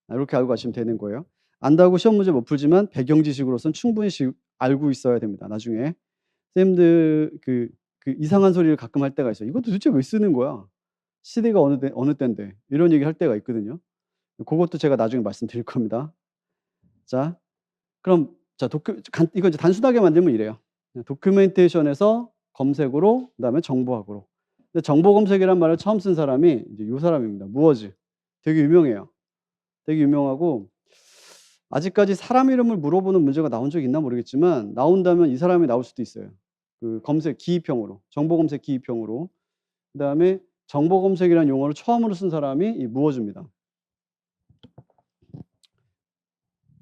이렇게 알고 가시면 되는 거예요. 안다고 시험 문제 못 풀지만 배경 지식으로서는 충분히 알고 있어야 됩니다. 나중에 쌤들 이상한 소리를 가끔 할 때가 있어요. "이거 도대체 왜 쓰는 거야? 시대가 어느 때인데." 이런 얘기를 할 때가 있거든요. 그것도 제가 나중에 말씀드릴 겁니다. 자, 그럼 이거 이제 단순하게 만들면 이래요. 도큐멘테이션에서 검색으로 그다음에 정보학으로. 근데 정보 검색이란 말을 처음 쓴 사람이 이제 요 사람입니다. 무어즈. 되게 유명해요. 되게 유명하고 아직까지 사람 이름을 물어보는 문제가 나온 적이 있나 모르겠지만 나온다면 이 사람이 나올 수도 있어요. 검색 기입형으로. 정보 검색 기입형으로. 그다음에 정보 검색이라는 용어를 처음으로 쓴 사람이 이 무어즈입니다.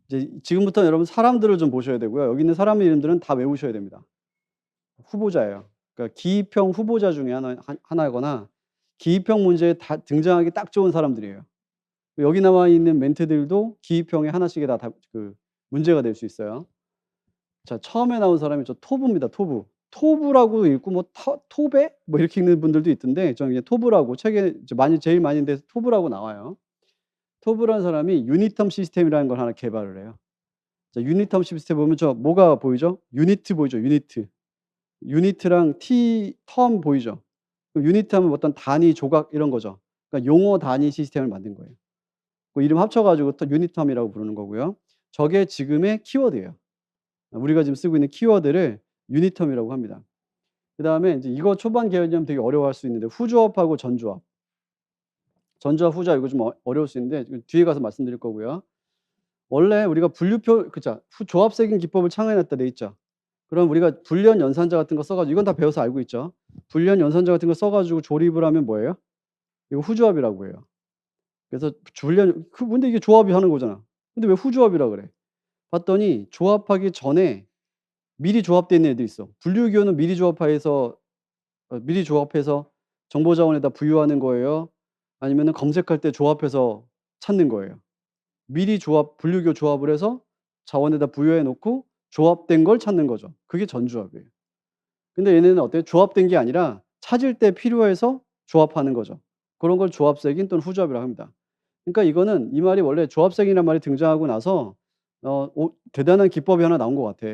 이제 지금부터 여러분 사람들을 좀 보셔야 되고요. 여기 있는 사람 이름들은 다 외우셔야 됩니다. 후보자예요. 그러니까 기입형 후보자 중에 하나거나 기입형 문제에 등장하기 딱 좋은 사람들이에요. 여기 나와 있는 멘트들도 기입형의 하나씩이 다 문제가 될 수 있어요. 자, 처음에 나온 사람이 토브입니다. 토브. 토브라고 읽고 토베? 뭐 이렇게 읽는 분들도 있던데 저는 그냥 토브라고 책에 제일 많이 데서 토브라고 나와요. 토브라는 사람이 유니텀 시스템이라는 걸 하나 개발을 해요. 자, 유니텀 시스템 보면 뭐가 보이죠? 유니트 보이죠? 유니트. 유니트랑 텀 보이죠? 유니트 하면 어떤 단위, 조각 이런 거죠. 그러니까 용어 단위 시스템을 만든 거예요. 그 이름 합쳐 가지고 또 유니텀이라고 부르는 거고요. 저게 지금의 키워드예요. 우리가 지금 쓰고 있는 키워드를 유니텀이라고 합니다. 그다음에 이제 이거 초반 개념 되게 어려워할 수 있는데 후조합하고 전조합. 전조합, 후조합 이거 좀 어려울 수 있는데 뒤에 가서 말씀드릴 거고요. 원래 우리가 분류표 조합색인 기법을 창안해 놨다 돼 있죠. 그럼 우리가 불리한 연산자 같은 거 써 가지고 이건 다 배워서 알고 있죠. 불리한 연산자 같은 거 써 가지고 조립을 하면 뭐예요? 이거 후조합이라고 해요. 그래서 근데 이게 조합이 하는 거잖아. 근데 왜 후조합이라 그래? 봤더니 조합하기 전에 미리 조합되어 있는 애들이 있어. 분류기호는 미리 조합해서 정보 자원에다 부유하는 거예요? 아니면은 검색할 때 조합해서 찾는 거예요? 미리 분류기호 조합을 해서 자원에다 부여해 놓고 조합된 걸 찾는 거죠. 그게 전조합이에요. 근데 얘네는 어때요? 조합된 게 아니라 찾을 때 필요해서 조합하는 거죠. 그런 걸 조합색인 또는 후조합이라고 합니다. 그러니까 이거는 이 말이 원래 조합색이라는 말이 등장하고 나서 대단한 기법이 하나 나온 것 같아.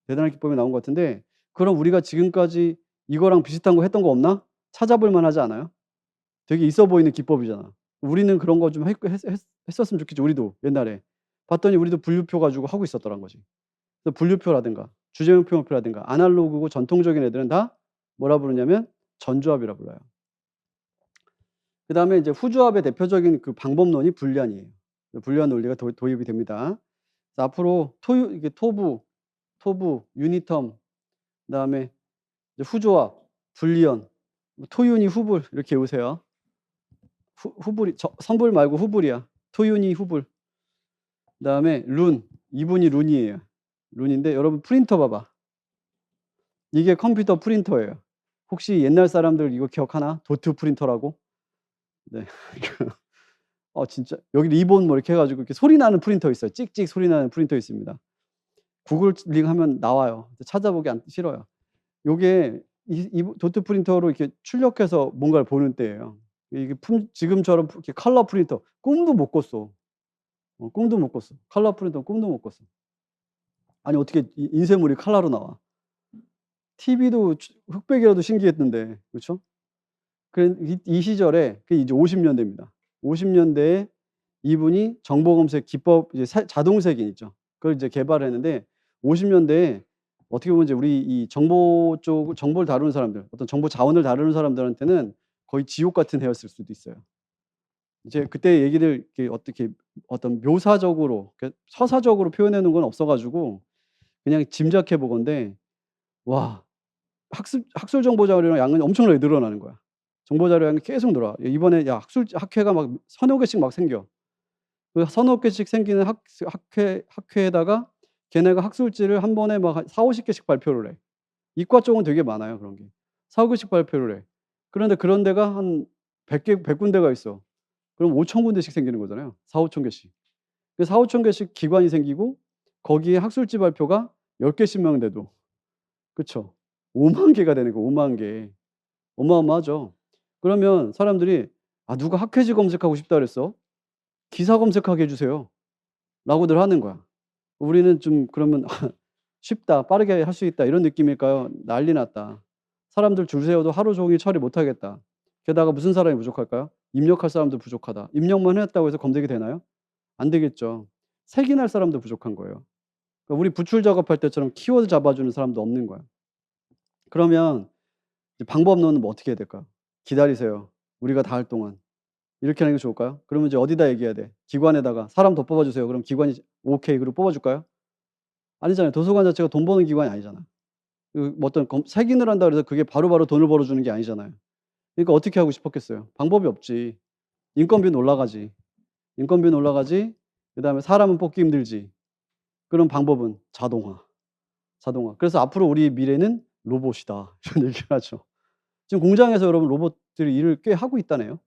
대단한 기법이 나온 것 같은데 그럼 우리가 지금까지 이거랑 비슷한 거 했던 거 없나? 찾아볼 만하지 않아요? 되게 있어 보이는 기법이잖아. 우리는 그런 거 좀 했었으면 좋겠죠, 우리도 옛날에. 봤더니 우리도 분류표 가지고 하고 있었더란 거지. 그래서 분류표라든가 주제문표라든가 아날로그고 전통적인 애들은 다 뭐라 부르냐면 전조합이라 불러요. 그다음에 이제 후조합의 대표적인 그 방법론이 불리한이에요. 불리한 논리가 도입이 됩니다. 앞으로 이게 토부, 유니텀, 그다음에 이제 후조합, 불리언, 토윤이, 후불 이렇게 외우세요. 후불이 선불 말고 후불이야. 토윤이, 후불. 그다음에 이분이 룬이에요. 룬인데 여러분 프린터 봐봐. 이게 컴퓨터 프린터예요. 혹시 옛날 사람들 이거 기억하나? 도트 프린터라고? 네. 진짜 여기 리본 뭐 이렇게 해 가지고 이렇게 소리 나는 프린터 있어요. 찍찍 소리 나는 프린터 있습니다. 구글 링하면 나와요. 찾아보기 싫어요. 요게 이 도트 프린터로 이렇게 출력해서 뭔가를 보는 때예요. 이게 지금처럼 이렇게 컬러 프린터 꿈도 못 꿨어. 꿈도 못 꿨어. 컬러 프린터 꿈도 못 꿨어. 아니 어떻게 인쇄물이 컬러로 나와. TV도 흑백이라도 신기했는데. 그렇죠? 이 시절에 그게 이제 50년대입니다. 50년대에 이분이 정보 검색 기법 이제 자동색인 있죠. 그걸 이제 개발을 했는데 50년대에 어떻게 보면 이제 우리 이 정보를 다루는 사람들, 어떤 정보 자원을 다루는 사람들한테는 거의 지옥 같은 해였을 수도 있어요. 이제 그때 얘기를 이렇게 어떻게 어떤 묘사적으로 서사적으로 표현해 놓은 건 없어 가지고 그냥 짐작해 보건데 와 학술 정보 자료량 양은 엄청나게 늘어나는 거야. 정보 자료량이 계속 늘어. 이번에 학회가 막 서너 개씩 막 생겨. 그 서너 개씩 생기는 학회에다가 걔네가 학술지를 한 번에 막 한 40-50 개씩 발표를 해. 이과 쪽은 되게 많아요, 그런 게. 40-50 개씩 발표를 해. 그런데 그런 데가 한 100 군데가 있어. 그럼 5,000 군데씩 생기는 거잖아요. 4-5천 개씩. 그 4-5천 개씩 기관이 생기고 거기에 학술지 발표가 10 개씩만 돼도 그쵸? 5만 개가 되는 거예요, 5만 개. 어마어마하죠. 그러면 사람들이 누가 학회지 검색하고 싶다 그랬어? 기사 검색하게 해 주세요. 라고들 하는 거야. 우리는 좀 그러면 '쉽다. 빠르게 할 수 있다.' 이런 느낌일까요? 난리 났다. 사람들 줄 세워도 하루 종일 처리 못 하겠다. 게다가 무슨 사람이 부족할까요? 입력할 사람도 부족하다. 입력만 했다고 해서 검색이 되나요? 안 되겠죠. 색인할 사람도 부족한 거예요. 그러니까 우리 부출 작업할 때처럼 키워드 잡아주는 사람도 없는 거야. 그러면 이제 방법론은 뭐 어떻게 해야 될까요? 기다리세요. 우리가 다 할 동안. 이렇게 하는 게 좋을까요? 그러면 이제 어디다 얘기해야 돼? 기관에다가 "사람 더 뽑아 주세요." 그럼 기관이 오케이 그리고 뽑아 줄까요? 아니잖아요. 도서관 자체가 돈 버는 기관이 아니잖아. 뭐 어떤 색인을 한다 그래서 그게 바로바로 돈을 벌어 주는 게 아니잖아요. 그러니까 어떻게 하고 싶었겠어요? 방법이 없지. 인건비는 올라가지. 인건비는 올라가지. 그다음에 사람은 뽑기 힘들지. 그럼 방법은 자동화. 자동화. 그래서 앞으로 우리의 미래는 로봇이다. 이런 얘기를 하죠. 지금 공장에서 여러분 로봇들이 일을 꽤 하고 있다네요.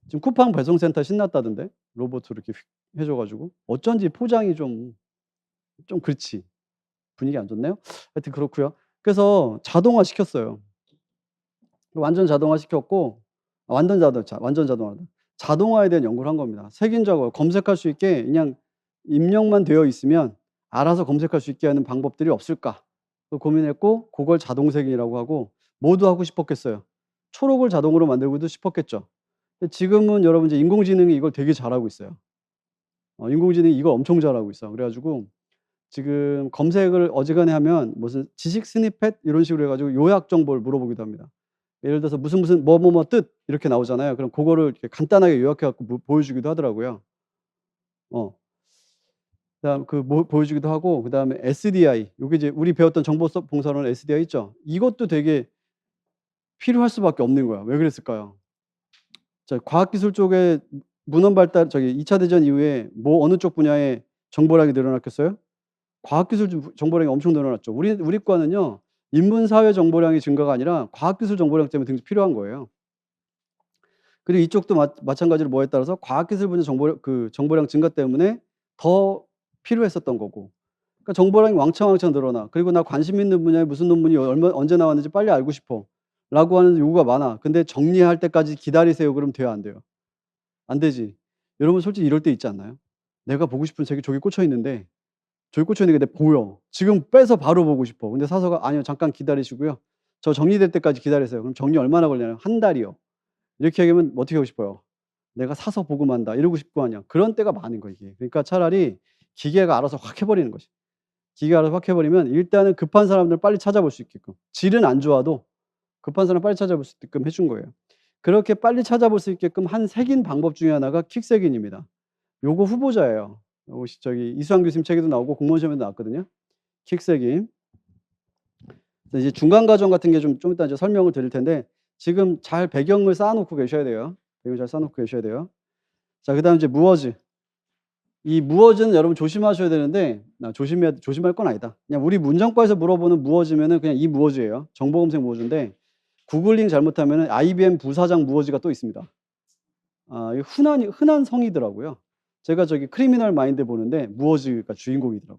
지금 쿠팡 배송센터 신났다던데 로봇으로 이렇게 휙 해줘 가지고. 어쩐지 포장이 좀 그렇지. 분위기 안 좋네요. 하여튼 그렇고요. 그래서 자동화 시켰어요. 완전 자동화 시켰고 완전 자동화다. 자동화에 대한 연구를 한 겁니다. 색인 작업 검색할 수 있게 그냥 입력만 되어 있으면 알아서 검색할 수 있게 하는 방법들이 없을까? 고민했고 그걸 자동색이라고 하고 뭐도 하고 싶었겠어요. 초록을 자동으로 만들고도 싶었겠죠. 근데 지금은 여러분 이제 인공지능이 이걸 되게 잘하고 있어요. 인공지능이 이걸 엄청 잘하고 있어. 그래 가지고 지금 검색을 어지간히 하면 무슨 지식 스니펫 이런 식으로 해 가지고 요약 정보를 물어보기도 합니다. 예를 들어서 무슨 뭐뭐뭐 뜻 이렇게 나오잖아요. 그럼 고거를 이렇게 간단하게 요약해 갖고 보여주기도 하더라고요. 어. 그다음 보여주기도 하고, 그다음에 SDI, 요게 이제 우리 배웠던 정보 봉사로는 SDI 있죠. 이것도 되게 필요할 수밖에 없는 거야. 왜 그랬을까요? 자, 과학기술 쪽에 문헌 발달, 2차 대전 이후에 뭐 어느 쪽 분야에 정보량이 늘어났겠어요? 과학기술 정보량이 엄청 늘어났죠. 우리 과는요, 인문사회 정보량이 증가가 아니라 과학기술 정보량 때문에 되게 필요한 거예요. 그리고 이쪽도 마찬가지로 뭐에 따라서 과학기술 분야 정보량 증가 때문에 더 필요했었던 거고. 그러니까 정보량이 왕창 늘어나. 그리고 나 관심 있는 분야에 무슨 논문이 언제 나왔는지 빨리 알고 싶어라고 하는 요구가 많아. 근데 정리할 때까지 기다리세요. 그러면 돼요, 안 돼요? 안 되지. 여러분 솔직히 이럴 때 있지 않나요? 내가 보고 싶은 책이 저기 꽂혀 있는데, 저기 꽂혀 있는 게 보여. 지금 빼서 바로 보고 싶어. 근데 사서가 "아니요. 잠깐 기다리시고요. 저 정리될 때까지 기다리세요." 그럼 정리 얼마나 걸리나요? 한 달이요. 이렇게 얘기하면 어떻게 하고 싶어요? "내가 사서 보고 만다." 이러고 싶고 하냐. 그런 때가 많은 거예요, 이게. 그러니까 차라리 기계가 알아서 확 해 버리는 거지. 기계가 알아서 확 해 버리면 일단은 급한 사람들 빨리 찾아볼 수 있게끔, 질은 안 좋아도 급한 사람 빨리 찾아볼 수 있게끔 해준 거예요. 그렇게 빨리 찾아볼 수 있게끔 색인 방법 중에 하나가 퀵색인입니다. 요거 후보자예요. 요것이 이수환 교수님 책에도 나오고 공무원 시험에도 나왔거든요. 퀵색인. 그래서 이제 중간 과정 같은 게 좀 이따 이제 설명을 드릴 텐데, 지금 잘 배경을 쌓아 놓고 계셔야 돼요. 배경을 잘 쌓아 놓고 계셔야 돼요. 자, 그다음에 이제 무어즈. 이 무어즈는 여러분 조심하셔야 되는데, 조심할 건 아니다. 그냥 우리 문정과에서 물어보는 무어즈면은 그냥 이 무어즈예요. 정보 검색 무어즈인데, 구글링 잘못하면은 IBM 부사장 무어즈가 또 있습니다. 아, 이거 흔한 성이더라고요. 제가 크리미널 마인드 보는데 무어즈가 주인공이더라고요.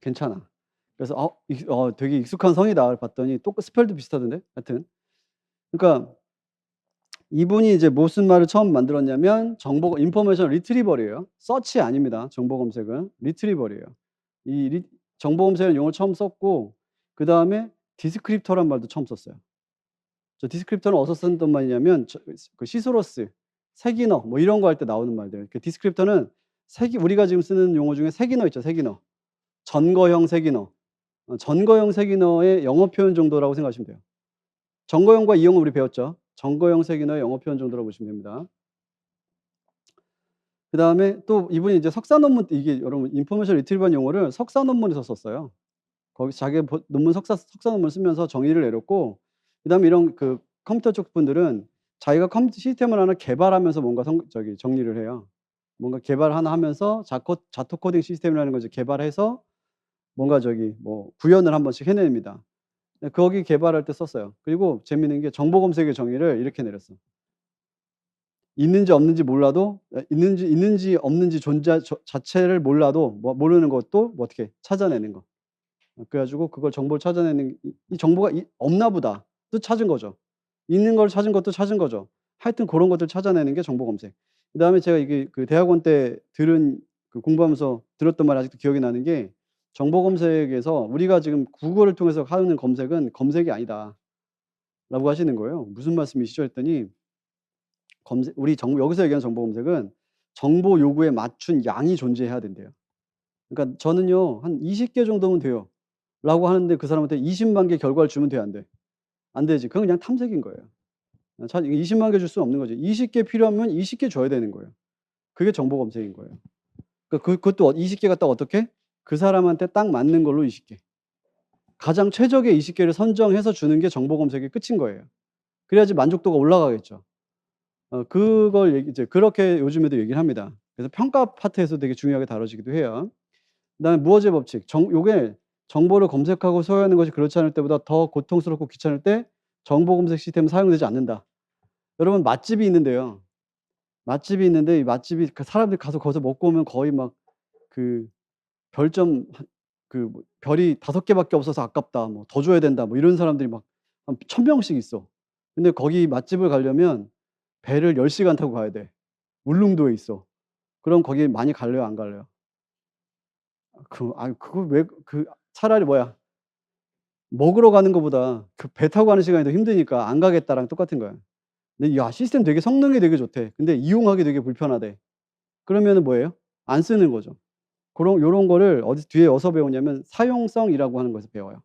괜찮아. 그래서 되게 익숙한 성이다 봤더니 또 스펠도 비슷하던데. 하여튼 그러니까 이분이 이제 무슨 말을 처음 만들었냐면, 인포메이션 리트리버리예요. 서치 아닙니다. 정보 검색은 리트리버리예요. 정보 검색이라는 용어를 처음 썼고, 그다음에 디스크립터란 말도 처음 썼어요. 저 디스크립터는 어디서 쓰던 말이냐면, 시소로스, 색인어 뭐 이런 거 할 때 나오는 말들. 디스크립터는 우리가 지금 쓰는 용어 중에 색인어 있죠, 색인어. 전거형 색인어. 전거형 색인어의 영어 표현 정도라고 생각하시면 돼요. 전거형과 이형은 우리 배웠죠. 전거형 색인어의 영어 표현 정도라고 보시면 됩니다. 그다음에 또 이분이 이제 석사 논문, 이게 여러분 인포메이션 리트리버 용어를 석사 논문에서 썼어요. 거기서 자기 석사 논문을 쓰면서 정의를 내렸고, 그다음에 이런 컴퓨터 쪽 분들은 자기가 컴퓨터 시스템을 하나 개발하면서 뭔가 정리를 해요. 뭔가 개발 하나 하면서 자토 코딩 시스템이라는 걸 이제 개발해서 뭔가 뭐 구현을 한 번씩 해냅니다. 거기 개발할 때 썼어요. 그리고 재미있는 게 정보 검색의 정의를 이렇게 내렸어. 있는지 없는지 몰라도, 있는지 없는지 존재 자체를 몰라도 모르는 것도 어떻게 찾아내는 거. 그래 가지고 그걸 정보를 찾아내는, 이 정보가 없나 보다 또 찾은 거죠. 있는 걸 찾은 것도 찾은 거죠. 하여튼 그런 것들 찾아내는 게 정보 검색. 그다음에 제가 이게 대학원 때 공부하면서 들었던 말이 아직도 기억이 나는 게, 정보 검색에서 우리가 지금 구글을 통해서 하는 검색은 검색이 아니다라고 하시는 거예요. "무슨 말씀이시죠?" 했더니, 여기서 얘기하는 정보 검색은 정보 요구에 맞춘 양이 존재해야 된대요. 그러니까 저는요, 한 20개 정도면 돼요. 라고 하는데 그 사람한테 20만 개 결과를 주면 돼, 안 돼? 안 되지. 그건 그냥 탐색인 거예요. 20만 개 줄 수는 없는 거지. 20개 필요하면 20개 줘야 되는 거예요. 그게 정보 검색인 거예요. 그것도 20개 갖다가 어떻게? 그 사람한테 딱 맞는 걸로 20개. 가장 최적의 20개를 선정해서 주는 게 정보 검색의 끝인 거예요. 그래야지 만족도가 올라가겠죠. 그걸 이제 그렇게 요즘에도 얘기를 합니다. 그래서 평가 파트에서 되게 중요하게 다뤄지기도 해요. 그다음에 무어제 법칙. 요게 정보를 검색하고 소화하는 것이 그렇지 않을 때보다 더 고통스럽고 귀찮을 때 정보 검색 시스템은 사용되지 않는다. 여러분, 맛집이 있는데요. 맛집이 있는데, 이 맛집이 사람들이 가서 거기서 먹고 오면 거의 막 별점 별이 5개밖에 없어서 아깝다. 더 줘야 된다. 이런 사람들이 막 한 1,000명씩 있어. 근데 거기 맛집을 가려면 배를 10시간 타고 가야 돼. 울릉도에 있어. 그럼 거기 많이 갈래요, 안 갈래요? 그걸 왜 차라리 먹으러 가는 것보다 배 타고 가는 시간이 더 힘드니까 안 가겠다랑 똑같은 거야. 근데 시스템 되게 성능이 되게 좋대. 근데 이용하기 되게 불편하대. 그러면은 뭐예요? 안 쓰는 거죠. 요런 거를 어디 뒤에 어디서 배우냐면 사용성이라고 하는 것에서 배워요.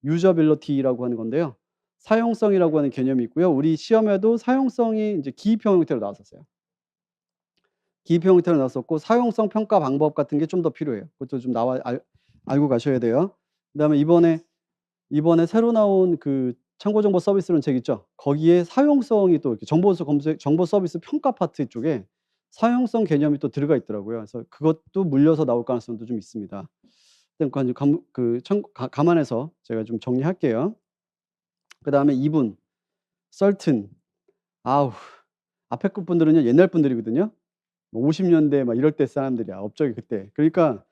유저빌리티라고 하는 건데요. 사용성이라고 하는 개념이 있고요. 우리 시험에도 사용성이 이제 기입형 형태로 나왔었어요. 기입형 형태로 나왔었고 사용성 평가 방법 같은 게 좀 더 필요해요. 그것도 좀 알고 가셔야 돼요. 그다음에 이번에 새로 나온 그 참고정보 서비스라는 책 있죠? 거기에 사용성이 또 이렇게 정보 서비스 평가 파트 쪽에 사용성 개념이 또 들어가 있더라고요. 그래서 그것도 물려서 나올 가능성도 좀 있습니다. 일단 감안해서 제가 좀 정리할게요. 그다음에 2분 certain. 아우, 앞에 그 분들은요 옛날 분들이거든요. 뭐 50년대 막 이럴 때 사람들이야. 업적이 그때. 그러니까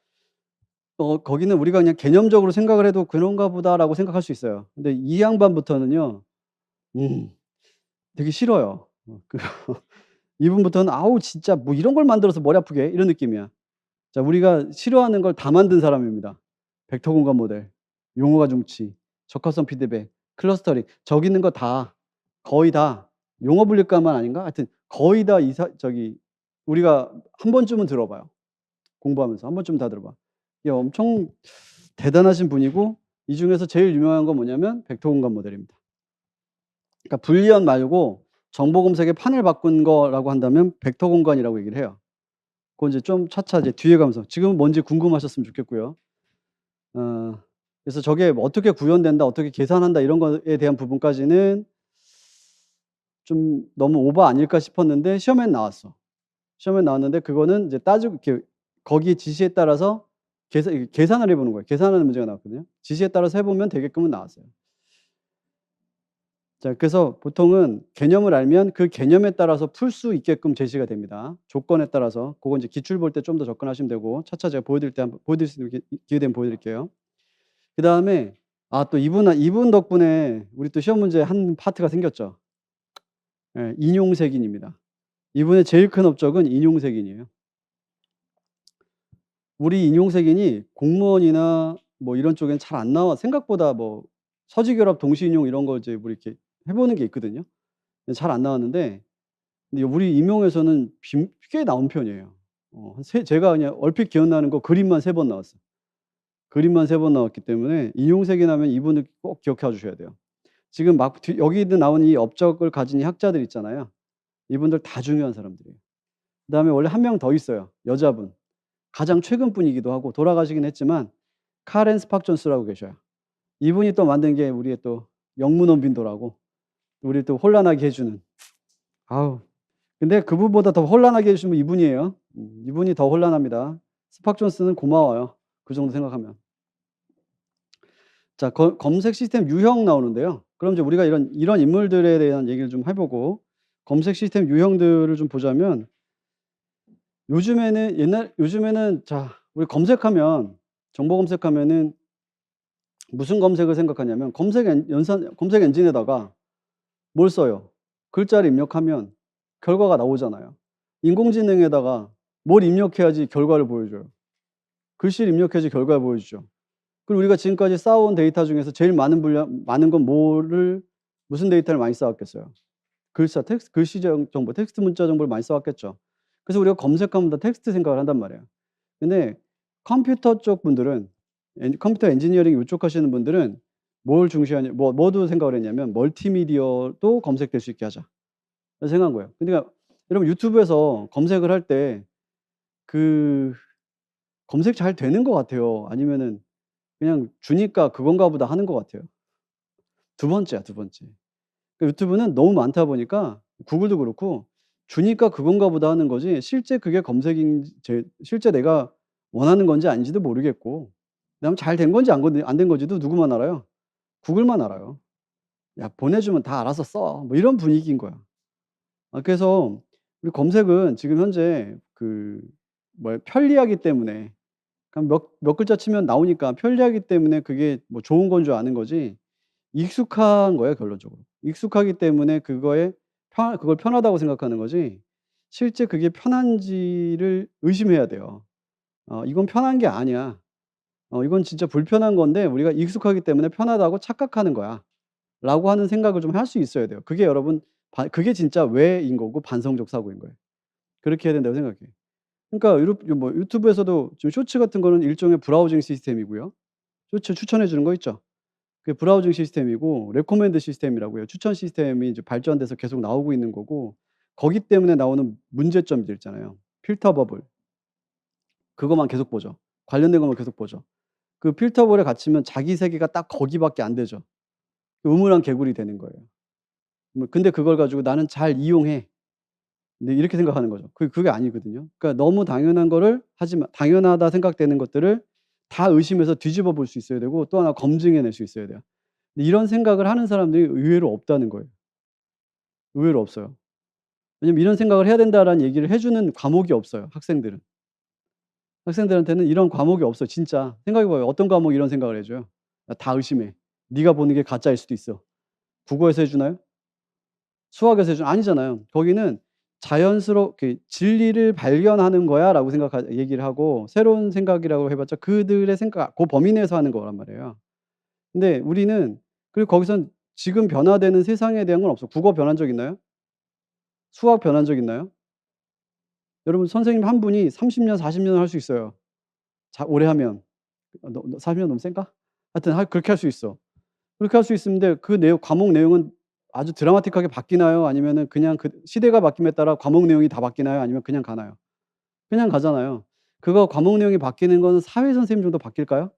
거기는 우리가 그냥 개념적으로 생각을 해도 '그런가 보다.'라고 생각할 수 있어요. 근데 이 양반부터는요. 음 되게 싫어요. 이분부터는 '아우 진짜 뭐 이런 걸 만들어서 머리 아프게 해?' 이런 느낌이야. 자, 우리가 싫어하는 걸 다 만든 사람입니다. 벡터 공간 모델, 용어 가중치, 적합성 피드백, 클러스터링. 저기 있는 거 다 거의 다 용어 분류가만 아닌가? 하여튼 거의 다 우리가 한 번쯤은 들어 봐요. 공부하면서 한 번쯤은 다 들어 봐. 이게 엄청 대단하신 분이고 이 중에서 제일 유명한 건 뭐냐면 벡터 공간 모델입니다. 그러니까 불리언 말고 정보 검색의 판을 바꾼 거라고 한다면 벡터 공간이라고 얘기를 해요. 그건 이제 좀 차차 이제 뒤에 가면서 지금은 뭔지 궁금하셨으면 좋겠고요. 그래서 저게 뭐 어떻게 구현된다, 어떻게 계산한다 이런 거에 대한 부분까지는 좀 너무 오버 아닐까 싶었는데 시험엔 나왔어. 시험에 나왔는데 그거는 이제 따지고 이렇게 거기 지시에 따라서 계산을 해 보는 거예요. 계산하는 문제가 나왔거든요. 지시에 따라서 해 보면 되게끔은 나왔어요. 자, 그래서 보통은 개념을 알면 그 개념에 따라서 풀 수 있게끔 제시가 됩니다. 조건에 따라서. 그건 이제 기출 볼 때 좀 더 접근하시면 되고 차차 제가 보여드릴 수 있는 기회 되면 보여드릴게요. 그다음에 또 이분 덕분에 우리 또 시험 문제에 한 파트가 생겼죠. 예, 인용색인입니다. 이분의 제일 큰 업적은 인용색인이에요. 우리 인용색인이 공무원이나 뭐 이런 쪽엔 잘 안 나와. 생각보다 뭐 서지결합 동시 인용 이런 거 이제 뭐 이렇게 해 보는 게 있거든요. 잘 안 나왔는데 근데 우리 임용에서는 꽤 나온 편이에요. 제가 그냥 얼핏 기억나는 거 그림만 3번 나왔어요. 그림만 3번 나왔기 때문에 인용색인 하면 이분을 꼭 기억해 주셔야 돼요. 지금 여기도 나온 이 업적을 가진 이 학자들 있잖아요. 이분들 다 중요한 사람들이에요. 그다음에 원래 한 명 더 있어요. 여자분. 가장 최근 분이기도 하고 돌아가시긴 했지만 카렌 스팍존스라고 계셔요. 이분이 또 만든 게 우리의 또 영문원 빈도라고 우리 또 혼란하게 해 주는. 아우. 근데 그분보다 더 혼란하게 해 주신 분 이분이에요. 이분이 더 혼란합니다. 스팍존스는 고마워요. 그 정도 생각하면. 자, 검색 시스템 유형 나오는데요. 그럼 이제 우리가 이런 인물들에 대한 얘기를 좀 해 보고 검색 시스템 유형들을 좀 보자면 요즘에는 자, 우리 정보 검색하면은 무슨 검색을 생각하냐면 검색 엔진에다가 뭘 써요? 글자를 입력하면 결과가 나오잖아요. 인공지능에다가 뭘 입력해야지 결과를 보여줘요. 글씨를 입력해야지 결과를 보여주죠. 그리고 우리가 지금까지 쌓아온 데이터 중에서 제일 많은 건 무슨 데이터를 많이 쌓았겠어요? 글씨 정보, 텍스트 문자 정보를 많이 쌓았겠죠. 그래서 우리가 검색하면 다 텍스트 생각을 한단 말이에요. 근데 컴퓨터 쪽 분들은 컴퓨터 엔지니어링 이쪽 하시는 분들은 뭘 중시하냐 뭐도 생각을 했냐면 '멀티미디어도 검색될 수 있게 하자.' 그래서 생각한 거예요. 그러니까 여러분 유튜브에서 검색을 할 때 그 검색 잘 되는 것 같아요? 아니면은 그냥 주니까 '그건가 보다.' 하는 것 같아요? 두 번째야, 두 번째. 그 유튜브는 너무 많다 보니까 구글도 그렇고 주니까 '그건가 보다.' 하는 거지 실제 그게 실제 내가 원하는 건지 아닌지도 모르겠고 그다음에 잘 된 건지 안 된 건지도 누구만 알아요? 구글만 알아요. "야 보내주면 다 알아서 써." 뭐 이런 분위기인 거야. 그래서 우리 검색은 지금 현재 편리하기 때문에 그냥 몇 글자 치면 나오니까 편리하기 때문에 그게 뭐 좋은 건 줄 아는 거지 익숙한 거예요 결론적으로. 익숙하기 때문에 그걸 편하다고 생각하는 거지 실제 그게 편한지를 의심해야 돼요. 이건 편한 게 아니야. 이건 진짜 불편한 건데 우리가 익숙하기 때문에 편하다고 착각하는 거야.'라고 하는 생각을 좀 할 수 있어야 돼요. 그게 여러분 그게 진짜 왜인 거고 반성적 사고인 거예요. 그렇게 해야 된다고 생각해요. 그러니까 뭐 유튜브에서도 지금 쇼츠 같은 거는 일종의 브라우징 시스템이고요. 쇼츠 추천해 주는 거 있죠. 그게 브라우징 시스템이고 레코멘드 시스템이라고 해요. 추천 시스템이 이제 발전돼서 계속 나오고 있는 거고 거기 때문에 나오는 문제점들 있잖아요. 필터 버블. 그것만 계속 보죠. 관련된 것만 계속 보죠. 그 필터 버블에 갇히면 자기 세계가 딱 거기밖에 안 되죠. 우물안 개구리 되는 거예요. 근데 그걸 가지고 '나는 잘 이용해.' 네 이렇게 생각하는 거죠. 그게 아니거든요. 그러니까 너무 당연한 거를 하지만 당연하다 생각되는 것들을 다 의심해서 뒤집어 볼 수 있어야 되고 또 하나 검증해 낼 수 있어야 돼요. 근데 이런 생각을 하는 사람들이 의외로 없다는 거예요. 의외로 없어요. 왜냐면 "이런 생각을 해야 된다."라는 얘기를 해 주는 과목이 없어요, 학생들은. 학생들한테는 이런 과목이 없어요, 진짜. 생각해 봐요. 어떤 과목이 이런 생각을 해 줘요? "야 다 의심해. 네가 보는 게 가짜일 수도 있어." 국어에서 해 주나요? 수학에서 해 주나요? 아니잖아요. 거기는 자연스럽게 "진리를 발견하는 거야."라고 얘기를 하고 새로운 생각이라고 해 봤자 그들의 생각 그 범위 내에서 하는 거란 말이에요. 근데 우리는 그리고 거기선 지금 변화되는 세상에 대한 건 없어. 국어 변한 적 있나요? 수학 변한 적 있나요? 여러분 선생님 한 분이 30 년 40 년을 할 수 있어요. 오래 하면. 너 40년 너무 센가? 하여튼 그렇게 할 수 있어. 그렇게 할 수 있는데 그 내용 과목 내용은 아주 드라마틱하게 바뀌나요? 아니면은 그냥 그 시대가 바뀜에 따라 과목 내용이 다 바뀌나요? 아니면 그냥 가나요? 그냥 가잖아요. 그거 과목 내용이 바뀌는 거는 사회 선생님 정도 바뀔까요?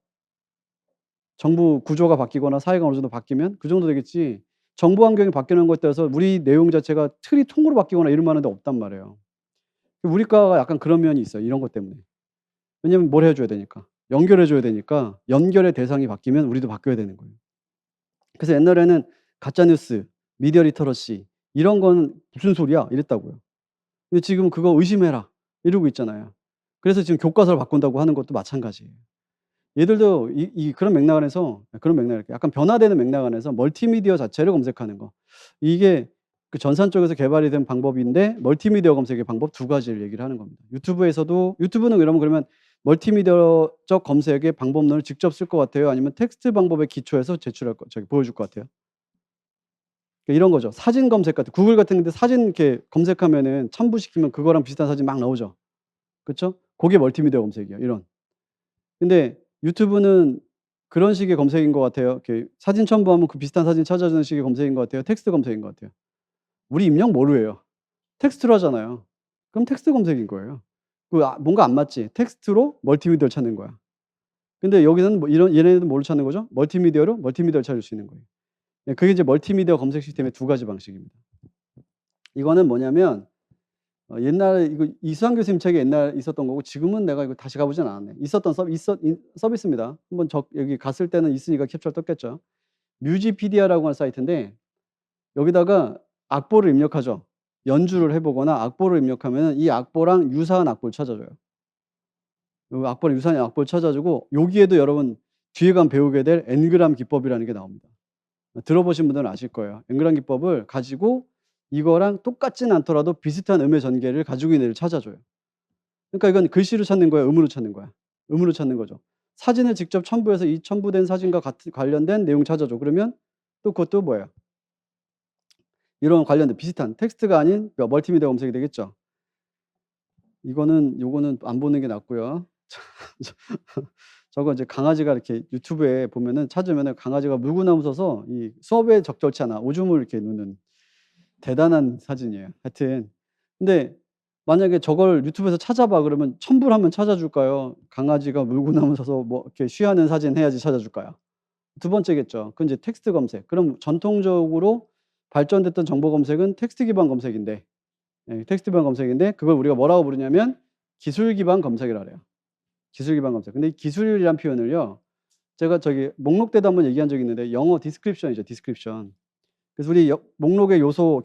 정부 구조가 바뀌거나 사회가 어느 정도 바뀌면 그 정도 되겠지 정보 환경이 바뀌는 것에 따라서 우리 내용 자체가 틀이 통으로 바뀌거나 이럴 만한 데 없단 말이에요. 우리 과가 약간 그런 면이 있어요, 이런 것 때문에. 왜냐면 뭘 해 줘야 되니까. 연결해 줘야 되니까 연결의 대상이 바뀌면 우리도 바뀌어야 되는 거예요. 그래서 옛날에는 가짜 뉴스, 미디어 리터러시 이런 건 "무슨 소리야?" 이랬다고요. 근데 지금은 "그거 의심해라." 이러고 있잖아요. 그래서 지금 교과서를 바꾼다고 하는 것도 마찬가지예요. 얘들도 그런 맥락 안에서 그런 맥락 이렇게 약간 변화되는 맥락 안에서 멀티미디어 자체를 검색하는 거. 이게 그 전산 쪽에서 개발이 된 방법인데 멀티미디어 검색의 방법 두 가지를 얘기를 하는 겁니다. 유튜브는 그러면 멀티미디어적 검색의 방법론을 직접 쓸 것 같아요? 아니면 텍스트 방법에 기초해서 보여줄 것 같아요? 이런 거죠. 사진 검색 같은 구글 같은 데 사진 이렇게 검색하면은 첨부시키면 그거랑 비슷한 사진 막 나오죠. 그쵸? 그게 멀티미디어 검색이에요, 이런. 근데 유튜브는 그런 식의 검색인 것 같아요. 이렇게 사진 첨부하면 그 비슷한 사진 찾아주는 식의 검색인 것 같아요. 텍스트 검색인 것 같아요. 우리 입력 뭐로 해요? 텍스트로 하잖아요. 그럼 텍스트 검색인 거예요. 뭔가 안 맞지? 텍스트로 멀티미디어를 찾는 거야. 근데 여기서는 뭐 얘네들은 뭘로 찾는 거죠? 멀티미디어를 찾을 수 있는 거예요. 예 그게 이제 멀티미디어 검색 시스템의 두 가지 방식입니다. 이거는 뭐냐면 옛날에 이거 이수환 교수님 책에 옛날에 있었던 거고 지금은 내가 이거 다시 가 보진 않았네. 있었던 서비스입니다. 한번 여기 갔을 때는 있으니까 캡처를 떴겠죠. 뮤지피디아라고 하는 사이트인데 여기다가 악보를 입력하죠. 연주를 해 보거나 악보를 입력하면은 이 악보랑 유사한 악보를 찾아줘요. 요 악보랑 유사한 악보를 찾아 주고 여기에도 여러분 뒤에 가면 배우게 될 엔그람 기법이라는 게 나옵니다. 들어보신 분들은 아실 거예요. 엔그람 기법을 가지고 이거랑 똑같진 않더라도 비슷한 음의 전개를 가지고 있는 애를 찾아줘요. 그러니까 이건 글씨로 찾는 거야, 음으로 찾는 거야? 음으로 찾는 거죠. 사진을 직접 첨부해서 이 첨부된 사진과 같은 관련된 내용 찾아줘. 그러면 또 그것도 뭐예요? 이런 관련된 비슷한 텍스트가 아닌 멀티미디어 검색이 되겠죠. 요거는 안 보는 게 낫고요. 저거 이제 강아지가 이렇게 유튜브에 보면은 찾으면은 강아지가 물구나무 서서 이 수업에 적절치 않아 오줌을 이렇게 누는 대단한 사진이에요. 하여튼 근데 만약에 저걸 유튜브에서 찾아봐 그러면 첨부를 하면 찾아줄까요? 강아지가 물구나무 서서 뭐 이렇게 쉬하는 사진 해야지 찾아줄까요? 두 번째겠죠. 그건 이제 텍스트 검색. 그럼 전통적으로 발전됐던 정보 검색은 텍스트 기반 검색인데 텍스트 기반 검색인데 그걸 우리가 뭐라고 부르냐면 기술 기반 검색이라 그래요. 기술 기반 검색. 근데 이 기술이란 표현을요. 제가 저기 목록 때도 한번 얘기한 적이 있는데 영어 디스크립션이죠, 디스크립션. 그래서 우리 목록의 요소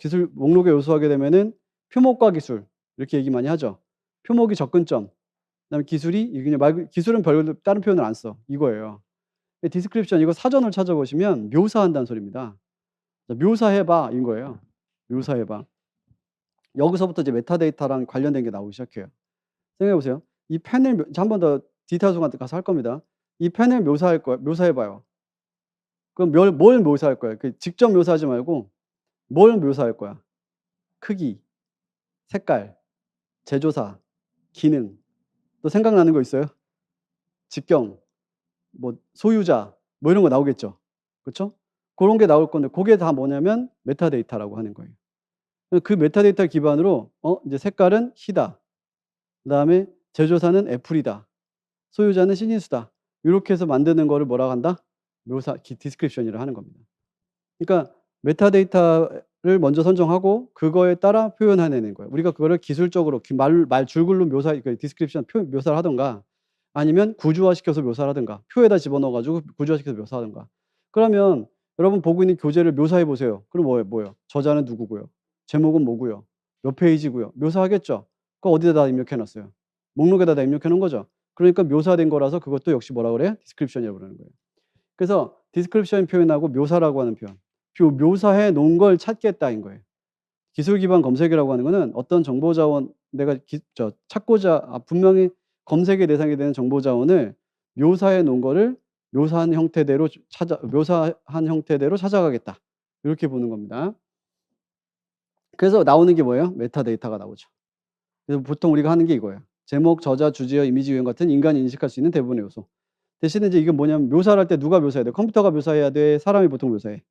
하게 되면은 표목과 기술 이렇게 얘기 많이 하죠. 표목이 접근점, 그다음에 기술이 그냥 기술은 별로 다른 표현을 안 써. 이거예요. 디스크립션 이거 사전을 찾아보시면 묘사한다는 소리입니다. "묘사해 봐." 인 거예요. "묘사해 봐." 여기서부터 이제 메타데이터랑 관련된 게 나오기 시작해요. 생각해 보세요. 이 펜을 한 번 더 디지털송한테 가서 할 겁니다. 이 펜을 묘사해 봐요. 그럼 뭘 묘사할 거예요? 직접 묘사하지 말고 뭘 묘사할 거야? 크기, 색깔, 제조사, 기능 또 생각나는 거 있어요? 직경, 뭐 소유자 뭐 이런 거 나오겠죠. 그쵸? 고런 게 나올 건데 고게 다 뭐냐면 메타데이터라고 하는 거예요. 그 메타데이터 기반으로 이제 색깔은 희다. 그다음에 제조사는 애플이다. 소유자는 신인수다. 요렇게 해서 만드는 거를 뭐라고 한다? 묘사 디스크립션이라고 하는 겁니다. 그러니까 메타데이터를 먼저 선정하고 그거에 따라 표현해내는 거예요. 우리가 그거를 기술적으로 말 줄글로 디스크립션 묘사를 하든가 아니면 구조화시켜서 묘사를 하든가 표에다 집어넣어 가지고 구조화시켜서 묘사하든가. 그러면 여러분 보고 있는 교재를 묘사해 보세요. 그럼 뭐예요? 저자는 누구고요? 제목은 뭐고요? 몇 페이지고요? 묘사하겠죠. 그거 어디에다 입력해 놨어요? 목록에다 입력해 놓은 거죠. 그러니까 묘사된 거라서 그것도 역시 뭐라 그래요? 디스크립션이라고 그러는 거예요. 그래서 디스크립션 표현하고 묘사라고 하는 표현. 묘사해 놓은 걸 찾겠다인 거예요. 기술 기반 검색이라고 하는 거는 어떤 정보 자원 내가 찾고자 분명히 검색의 대상이 되는 정보 자원을 묘사해 놓은 거를 묘사한 형태대로 찾아가겠다. 이렇게 보는 겁니다. 그래서 나오는 게 뭐예요? 메타데이터가 나오죠. 그래서 보통 우리가 하는 게 이거예요. 제목, 저자, 주제어, 이미지 유형 같은 인간이 인식할 수 있는 대부분의 요소. 대신에 이제 이게 뭐냐면 묘사를 할 때 누가 묘사해야 돼? 컴퓨터가 묘사해야 돼? 사람이 보통 묘사해?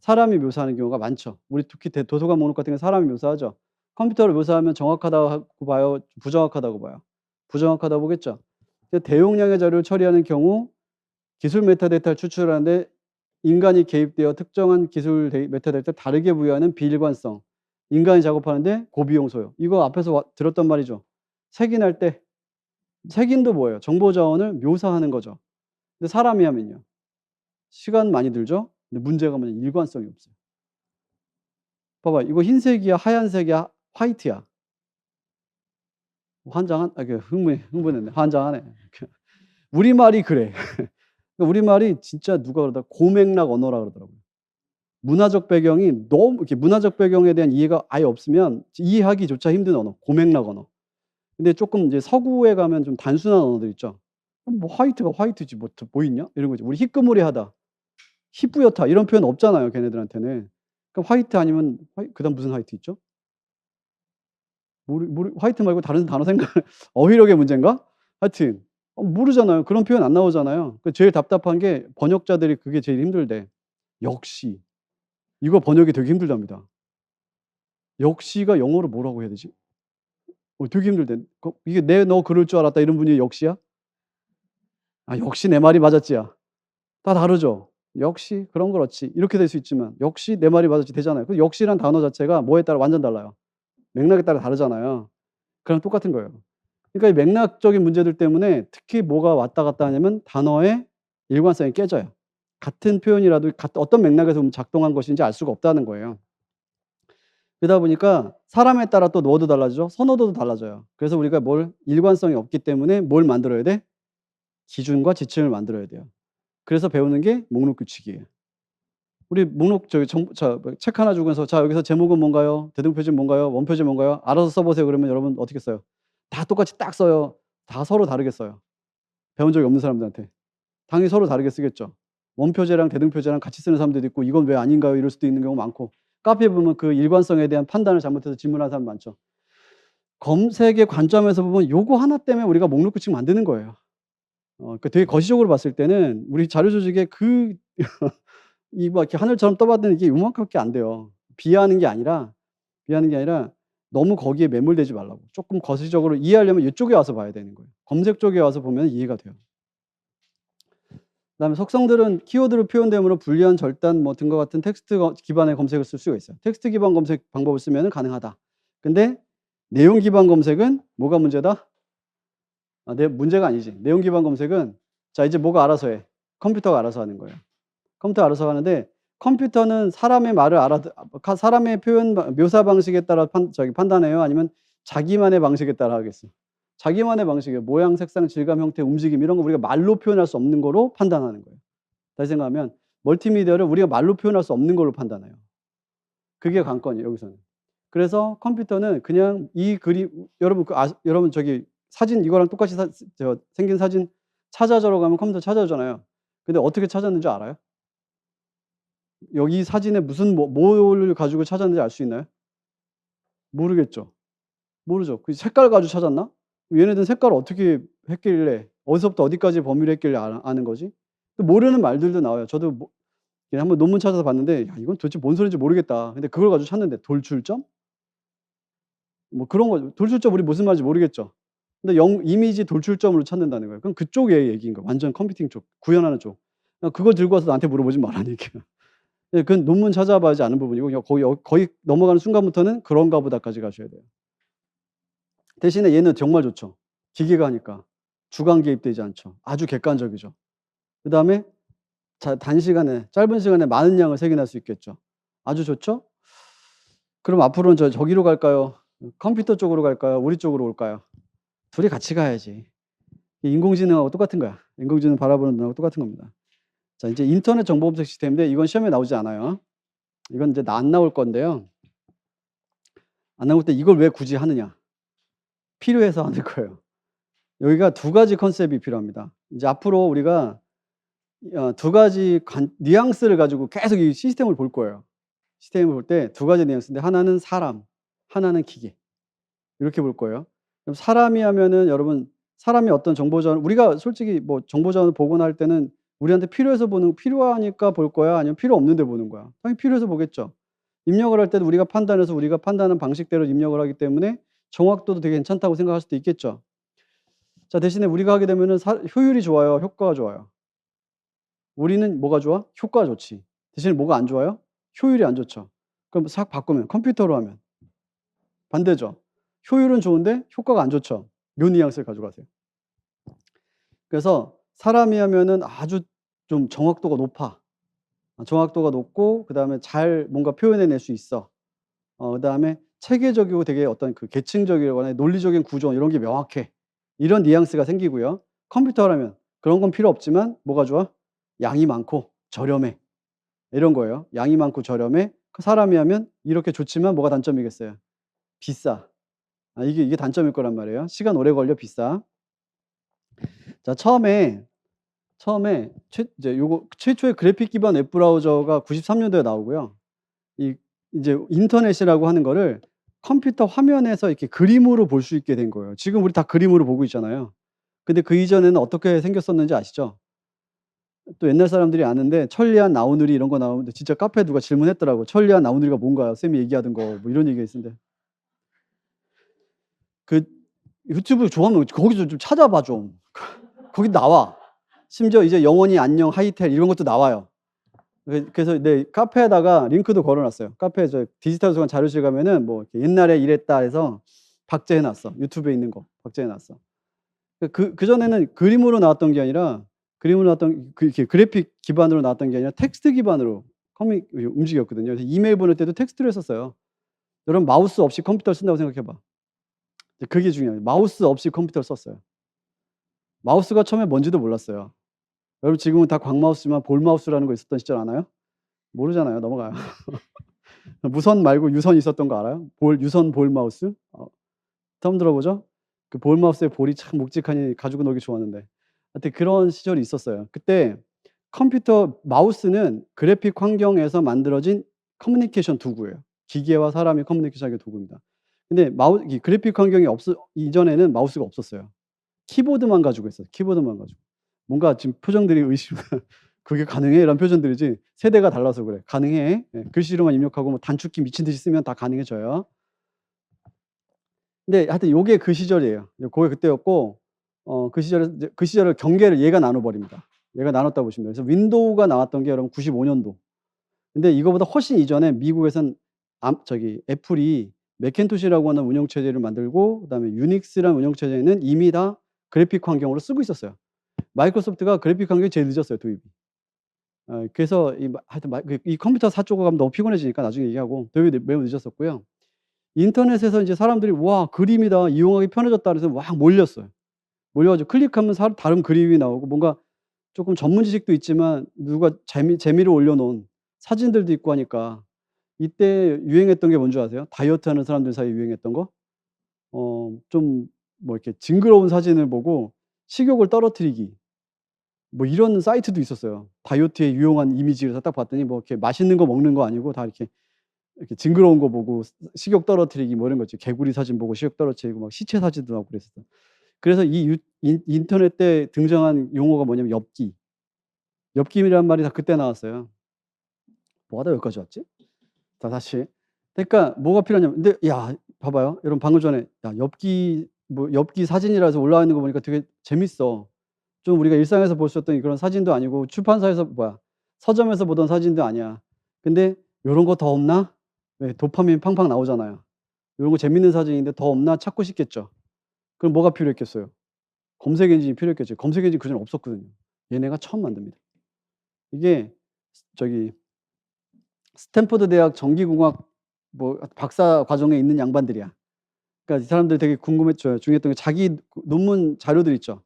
사람이 묘사하는 경우가 많죠. 우리 특히 도서관 목록 같은 경 사람이 묘사하죠. 컴퓨터로 묘사하면 정확하다고 봐요? 부정확하다고 봐요? 부정확하다고 보겠죠. 대용량의 자료를 처리하는 경우 기술 메타데이터를 추출하는데 인간이 개입되어 특정한 기술 메타데이터를 다르게 부여하는 비일관성. 인간이 작업하는데 고비용 소요. 이거 앞에서 들었던 말이죠. 색인할 때 색인도 뭐예요? 정보 자원을 묘사하는 거죠. 근데 사람이 하면요. 시간 많이 들죠? 근데 문제가 뭐냐면 일관성이 없어요. 봐봐. 이거 흰색이야, 하얀색이야, 화이트야. 흥분했네. 환장하네. 우리말이 그래. 우리말이 진짜 누가 그러다 고맥락 언어라 그러더라고요. 문화적 배경이 너무 이렇게 문화적 배경에 대한 이해가 아예 없으면 이해하기조차 힘든 언어, 고맥락 언어. 근데 조금 이제 서구에 가면 좀 단순한 언어들 있죠. 뭐 화이트가 화이트지 뭐 있냐? 이런 거죠. 우리 희끄무리하다, 희뿌옇다 이런 표현 없잖아요, 걔네들한테는. 그럼 화이트 아니면 그다음 무슨 화이트 있죠? 화이트 말고 다른 단어 생각 어휘력의 문제인가? 하여튼 모르잖아요. 그런 표현 안 나오잖아요. 제일 답답한 게 번역자들이 그게 제일 힘들대. 역시. 이거 번역이 되게 힘들답니다. 역시가 영어로 뭐라고 해야 되지? 되게 힘들대. 이게 너 그럴 줄 알았다 이런 분이 역시야? 역시 내 말이 맞았지야. 다 다르죠. 역시 그럼 그렇지. 이렇게 될 수 있지만 역시 내 말이 맞았지 되잖아요. 그 역시란 단어 자체가 뭐에 따라 완전 달라요. 맥락에 따라 다르잖아요. 그랑 똑같은 거예요. 그러니까 이 맥락적인 문제들 때문에 특히 뭐가 왔다 갔다 하냐면 단어의 일관성이 깨져요. 같은 표현이라도 어떤 맥락에서 작동한 것인지 알 수가 없다는 거예요. 그러다 보니까 사람에 따라 또 뭐도 달라지죠. 선호도도 달라져요. 그래서 우리가 일관성이 없기 때문에 뭘 만들어야 돼? 기준과 지침을 만들어야 돼요. 그래서 배우는 게 목록 규칙이에요. 우리 목록 책 하나 주고서 자 여기서 제목은 뭔가요? 대등표지는 뭔가요? 원표지는 뭔가요? 알아서 써 보세요. 그러면 여러분 어떻게 써요? 다 똑같이 딱 써요. 다 서로 다르게 써요. 배운 적이 없는 사람들한테. 당연히 서로 다르게 쓰겠죠. 원표제랑 대등표제랑 같이 쓰는 사람들도 있고 이건 왜 아닌가요? 이럴 수도 있는 경우 많고 카페에 보면 그 일관성에 대한 판단을 잘못해서 질문하는 사람 많죠. 검색의 관점에서 보면 요거 하나 때문에 우리가 목록 규칙 만드는 거예요. 그러니까 되게 거시적으로 봤을 때는 우리 자료 조직에 이렇게 하늘처럼 떠받드는 게 요만큼밖에 안 돼요. 비하하는 게 아니라 너무 거기에 매몰되지 말라고. 조금 거시적으로 이해하려면 이쪽에 와서 봐야 되는 거예요. 검색 쪽에 와서 보면 이해가 돼요. 그다음에 속성들은 키워드로 표현되므로 불리한, 절단 등과 같은 텍스트 기반의 검색을 쓸 수가 있어요. 텍스트 기반 검색 방법을 쓰면 가능하다. 근데 내용 기반 검색은 뭐가 문제다? 문제가 아니지. 내용 기반 검색은 자 이제 뭐가 알아서 해. 컴퓨터가 알아서 하는 거예요. 컴퓨터가 알아서 하는데 컴퓨터는 사람의 말을 사람의 표현 묘사 방식에 따라 판단해요? 아니면 자기만의 방식에 따라 하겠어? 자기만의 방식이에요. 모양, 색상, 질감, 형태, 움직임 이런 거 우리가 말로 표현할 수 없는 거로 판단하는 거예요. 다시 생각하면 멀티미디어를 우리가 말로 표현할 수 없는 걸로 판단해요. 그게 관건이에요, 여기서는. 그래서 컴퓨터는 그냥 이 그림 여러분 사진 이거랑 똑같이 생긴 사진 찾아줘라고 하면 컴퓨터 찾아주잖아요. 근데 어떻게 찾았는지 알아요? 여기 사진에 무슨 뭘 가지고 찾았는지 알 수 있나요? 모르겠죠. 모르죠. 그 색깔 가지고 찾았나? 얘네들은 색깔을 어떻게 했길래 어디서부터 어디까지 범위를 했길래 아는 거지? 또 모르는 말들도 나와요. 저도 뭐 한번 논문 찾아서 봤는데 '야 이건 도대체 뭔 소리인지 모르겠다.' 근데 그걸 가지고 찾는데 돌출점? 뭐 그런 거 돌출점 우리 무슨 말인지 모르겠죠. 근데 이미지 돌출점으로 찾는다는 거예요. 그럼 그쪽의 얘기인 거예요. 완전 컴퓨팅 쪽, 구현하는 쪽. 그거 들고 와서 나한테 물어보지 말라는 얘기예요. 예 그건 논문 찾아봐야지 아는 부분이고 거의 넘어가는 순간부터는 '그런가 보다.'까지 가셔야 돼요. 대신에 얘는 정말 좋죠. 기계가 하니까. 주관 개입되지 않죠. 아주 객관적이죠. 그다음에 단시간에 짧은 시간에 많은 양을 세균할 수 있겠죠. 아주 좋죠? 그럼 앞으로는 저기로 갈까요? 컴퓨터 쪽으로 갈까요? 우리 쪽으로 올까요? 둘이 같이 가야지. 인공지능하고 똑같은 거야. 인공지능 바라보는 눈하고 똑같은 겁니다. 자 이제 인터넷 정보 검색 시스템인데 이건 시험에 나오지 않아요. 이건 이제 안 나올 건데요. 안 나올 때 이걸 왜 굳이 하느냐? 필요해서 하는 거예요. 여기가 두 가지 컨셉이 필요합니다. 이제 앞으로 우리가 두 가지 뉘앙스를 가지고 계속 이 시스템을 볼 거예요. 시스템을 볼 때 두 가지 뉘앙스인데 하나는 사람, 하나는 기계. 이렇게 볼 거예요. 그럼 사람이 하면은 여러분 사람이 어떤 정보 자원 우리가 솔직히 뭐 정보 자원을 보거나 할 때는 우리한테 필요하니까 볼 거야? 아니면 필요 없는데 보는 거야? 당연히 필요해서 보겠죠. 입력을 할 때도 우리가 판단해서 우리가 판단하는 방식대로 입력을 하기 때문에 정확도도 되게 괜찮다고 생각할 수도 있겠죠. 자 대신에 우리가 하게 되면은 효율이 좋아요? 효과가 좋아요? 우리는 뭐가 좋아? 효과가 좋지. 대신에 뭐가 안 좋아요? 효율이 안 좋죠. 그럼 싹 바꾸면 컴퓨터로 하면 반대죠. 효율은 좋은데 효과가 안 좋죠. 요 뉘앙스를 가져가세요. 그래서 사람이 하면은 아주 좀 정확도가 높아. 정확도가 높고 그다음에 잘 뭔가 표현해낼 수 있어. 그다음에 체계적이고 되게 어떤 그 계층적이거나 논리적인 구조 이런 게 명확해. 이런 뉘앙스가 생기고요. 컴퓨터라면 그런 건 필요 없지만 뭐가 좋아? 양이 많고 저렴해. 이런 거예요. 양이 많고 저렴해. 사람이 하면 이렇게 좋지만 뭐가 단점이겠어요? 비싸. 이게 단점일 거란 말이에요. 시간 오래 걸려 비싸. 자 처음에 이제 요거 최초의 그래픽 기반 웹 브라우저가 93 년도에 나오고요. 이 이제 인터넷이라고 하는 거를 컴퓨터 화면에서 이렇게 그림으로 볼 수 있게 된 거예요. 지금 우리 다 그림으로 보고 있잖아요. 근데 그 이전에는 어떻게 생겼었는지 아시죠? 또 옛날 사람들이 아는데 천리안 나우누리 이런 거 나오는데 진짜 카페에 누가 질문했더라고. "천리안 나우누리가 뭔가요?" 쌤이 얘기하던 거 뭐 이런 얘기가 있었는데 그 유튜브 좋아하면 거기서 좀 찾아봐 좀. 거기 나와. 심지어 이제 영원히 안녕 하이텔 이런 것도 나와요. 그래서 네 카페에다가 링크도 걸어 놨어요. 카페에 디지털 도서관 자료실 가면은 뭐 이렇게 "옛날에 이랬다." 해서 박제해 놨어. 유튜브에 있는 거 박제해 놨어. 그전에는 그림으로 나왔던 게 아니라 이렇게 그래픽 기반으로 나왔던 게 아니라 텍스트 기반으로 움직였거든요. 그래서 이메일 보낼 때도 텍스트로 했었어요. 여러분 마우스 없이 컴퓨터를 쓴다고 생각해 봐. 그게 중요해요. 마우스 없이 컴퓨터를 썼어요. 마우스가 처음에 뭔지도 몰랐어요. 여러분 지금은 다 광마우스지만 볼마우스라는 거 있었던 시절 아나요? 모르잖아요. 넘어가요. 무선 말고 유선 있었던 거 알아요? 유선 볼마우스? 처음 들어보죠? 그 볼마우스의 볼이 참 묵직하니 가지고 놀기 좋았는데. 하여튼 그런 시절이 있었어요. 그때 컴퓨터 마우스는 그래픽 환경에서 만들어진 커뮤니케이션 도구예요. 기계와 사람이 커뮤니케이션하는 도구입니다. 근데 이 그래픽 환경이 이전에는 마우스가 없었어요. 키보드만 가지고 있어요. 키보드만 가지고. 뭔가 지금 표정들이 "그게 가능해?" 이런 표정들이지 세대가 달라서 그래. 가능해. 예. 글씨로만 입력하고 뭐 단축키 미친 듯이 쓰면 다 가능해져요. 근데 하여튼 요게 그 시절이에요. 고게 그때였고 그 시절을 경계를 얘가 나눠 버립니다. 얘가 나눴다고 보시면 돼요. 그래서 윈도우가 나왔던 게 여러분 95 년도. 근데 이거보다 훨씬 이전에 미국에선 애플이 맥킨토시라고 하는 운영 체제를 만들고 그다음에 유닉스라는 운영 체제는 이미 다 그래픽 환경으로 쓰고 있었어요. 마이크로소프트가 그래픽 환경이 제일 늦었어요, 도입이. 그래서 하여튼 이 컴퓨터 쪽으로 가면 너무 피곤해지니까 나중에 얘기하고 도입이 매우 늦었었고요. 인터넷에서 이제 사람들이 "와 그림이다. 이용하기 편해졌다." 그래서 막 몰렸어요. 몰려 가지고 클릭하면 다른 그림이 나오고 뭔가 쪼끔 전문 지식도 있지만 누가 재미로 올려 놓은 사진들도 있고 하니까 이때 유행했던 게 뭔지 아세요? 다이어트하는 사람들 사이에 유행했던 거? 좀 뭐 이렇게 징그러운 사진을 보고 식욕을 떨어뜨리기 뭐 이런 사이트도 있었어요. 다이어트에 유용한 이미지를 딱 봤더니 뭐 이렇게 맛있는 거 먹는 거 아니고 다 이렇게 징그러운 거 보고 식욕 떨어뜨리기 뭐 이런 거 있죠. 개구리 사진 보고 식욕 떨어뜨리고 막 시체 사진도 나오고 그랬었어요. 그래서 이 인터넷 때 등장한 용어가 뭐냐면 엽기. 엽기라는 말이 다 그때 나왔어요. 뭐 하다 여기까지 왔지? 자 다시. 그러니까 뭐가 필요하냐면 근데 야 봐봐요. 여러분 방금 전에 야 엽기 사진이라서 올라와 있는 거 보니까 되게 재밌어. 좀 우리가 일상에서 볼 수 있던 그런 사진도 아니고 출판사에서 서점에서 보던 사진도 아니야. 근데 요런 거 더 없나? 왜 도파민 팡팡 나오잖아요. 요런 거 재밌는 사진인데 더 없나 찾고 싶겠죠. 그럼 뭐가 필요했겠어요? 검색 엔진이 필요했겠죠. 검색 엔진 그전에 없었거든요. 얘네가 처음 만듭니다. 이게 저기 스탠포드 대학 전기공학 박사 과정에 있는 양반들이야. 그러니까 이 사람들 되게 중요했던 게 자기 논문 자료들 있죠.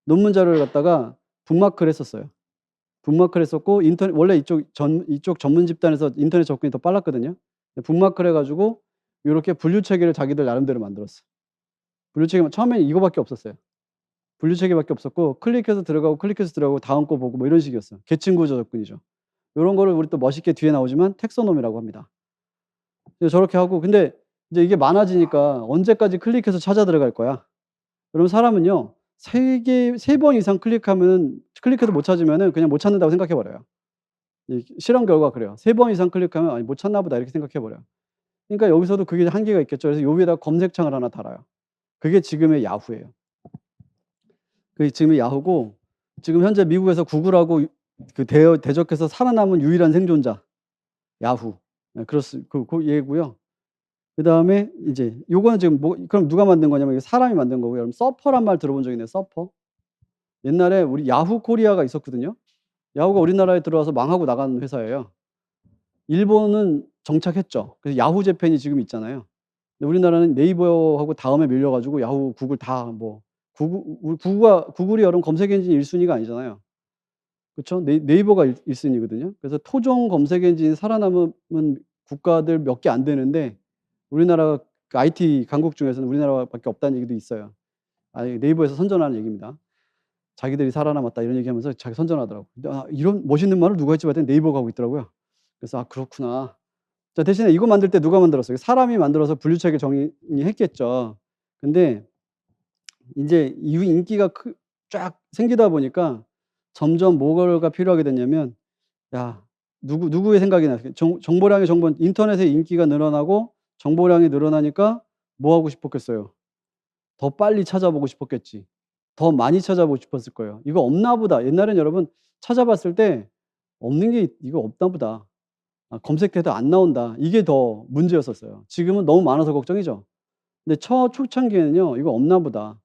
논문 자료를 갖다가 북마크를 했었어요. 북마크를 했었고 원래 이쪽 전문 집단에서 인터넷 접근이 더 빨랐거든요. 북마크를 해 가지고 요렇게 분류 체계를 자기들 나름대로 만들었어. 분류 체계가 처음에는 이거밖에 없었어요. 분류 체계밖에 없었고 클릭해서 들어가고 다음 거 보고 뭐 이런 식이었어요. 계층 구조 접근이죠. 요런 거를 우리 또 멋있게 뒤에 나오지만 텍소노미라고 합니다. 그래서 저렇게 하고 근데 이제 이게 많아지니까 언제까지 클릭해서 찾아 들어갈 거야? 그럼 사람은요. 3 번 이상 클릭해도 못 찾으면은 그냥 못 찾는다고 생각해 버려요. 이 실험 결과가 그래요. 3번 이상 클릭하면 '아니 못 찾나 보다.' 이렇게 생각해 버려요. 그러니까 여기서도 그게 한계가 있겠죠. 그래서 요 위에다가 검색창을 하나 달아요. 그게 지금의 야후예요. 그게 지금의 야후고 지금 현재 미국에서 구글하고 대적해서 살아남은 유일한 생존자 야후. 네 그 얘고요. 그다음에 이제 요거는 지금 그럼 누가 만든 거냐면 이게 사람이 만든 거고요. 여러분 서퍼란 말 들어본 적 있나요? 서퍼? 옛날에 우리 야후 코리아가 있었거든요. 야후가 우리나라에 들어와서 망하고 나간 회사예요. 일본은 정착했죠. 그래서 야후 재팬이 지금 있잖아요. 근데 우리나라는 네이버하고 다음에 밀려 가지고 야후, 구글 다 구글이 여러분 검색 엔진 1 순위가 아니잖아요. 그쵸? 네이버가 1 순위거든요. 그래서 토종 검색 엔진이 살아남은 국가들 몇 개 안 되는데 우리나라가 그 IT 강국 중에서는 우리나라밖에 없다는 얘기도 있어요. 네이버에서 선전하는 얘기입니다. 자기들이 살아남았다 이런 얘기하면서 자기 선전하더라고요. 근데 이런 멋있는 말을 누가 했지 봤더니 네이버가 하고 있더라고요. 그래서 그렇구나. 자 대신에 이거 만들 때 누가 만들었어요? 사람이 만들어서 분류체계 정의했겠죠. 근데 인제 이 인기가 쫙 생기다 보니까 점점 뭐가 필요하게 됐냐면 야 누구의 생각이 나세요? 정보량이 인터넷의 인기가 늘어나고 정보량이 늘어나니까 뭐 하고 싶었겠어요? 더 빨리 찾아보고 싶었겠지. 더 많이 찾아보고 싶었을 거예요. '이거 없나 보다.' 옛날엔 여러분 찾아봤을 때 '없는 게 이거 없나 보다. 검색해도 안 나온다.' 이게 더 문제였었어요. 지금은 너무 많아서 걱정이죠. 근데 초창기에는요. '이거 없나 보다.'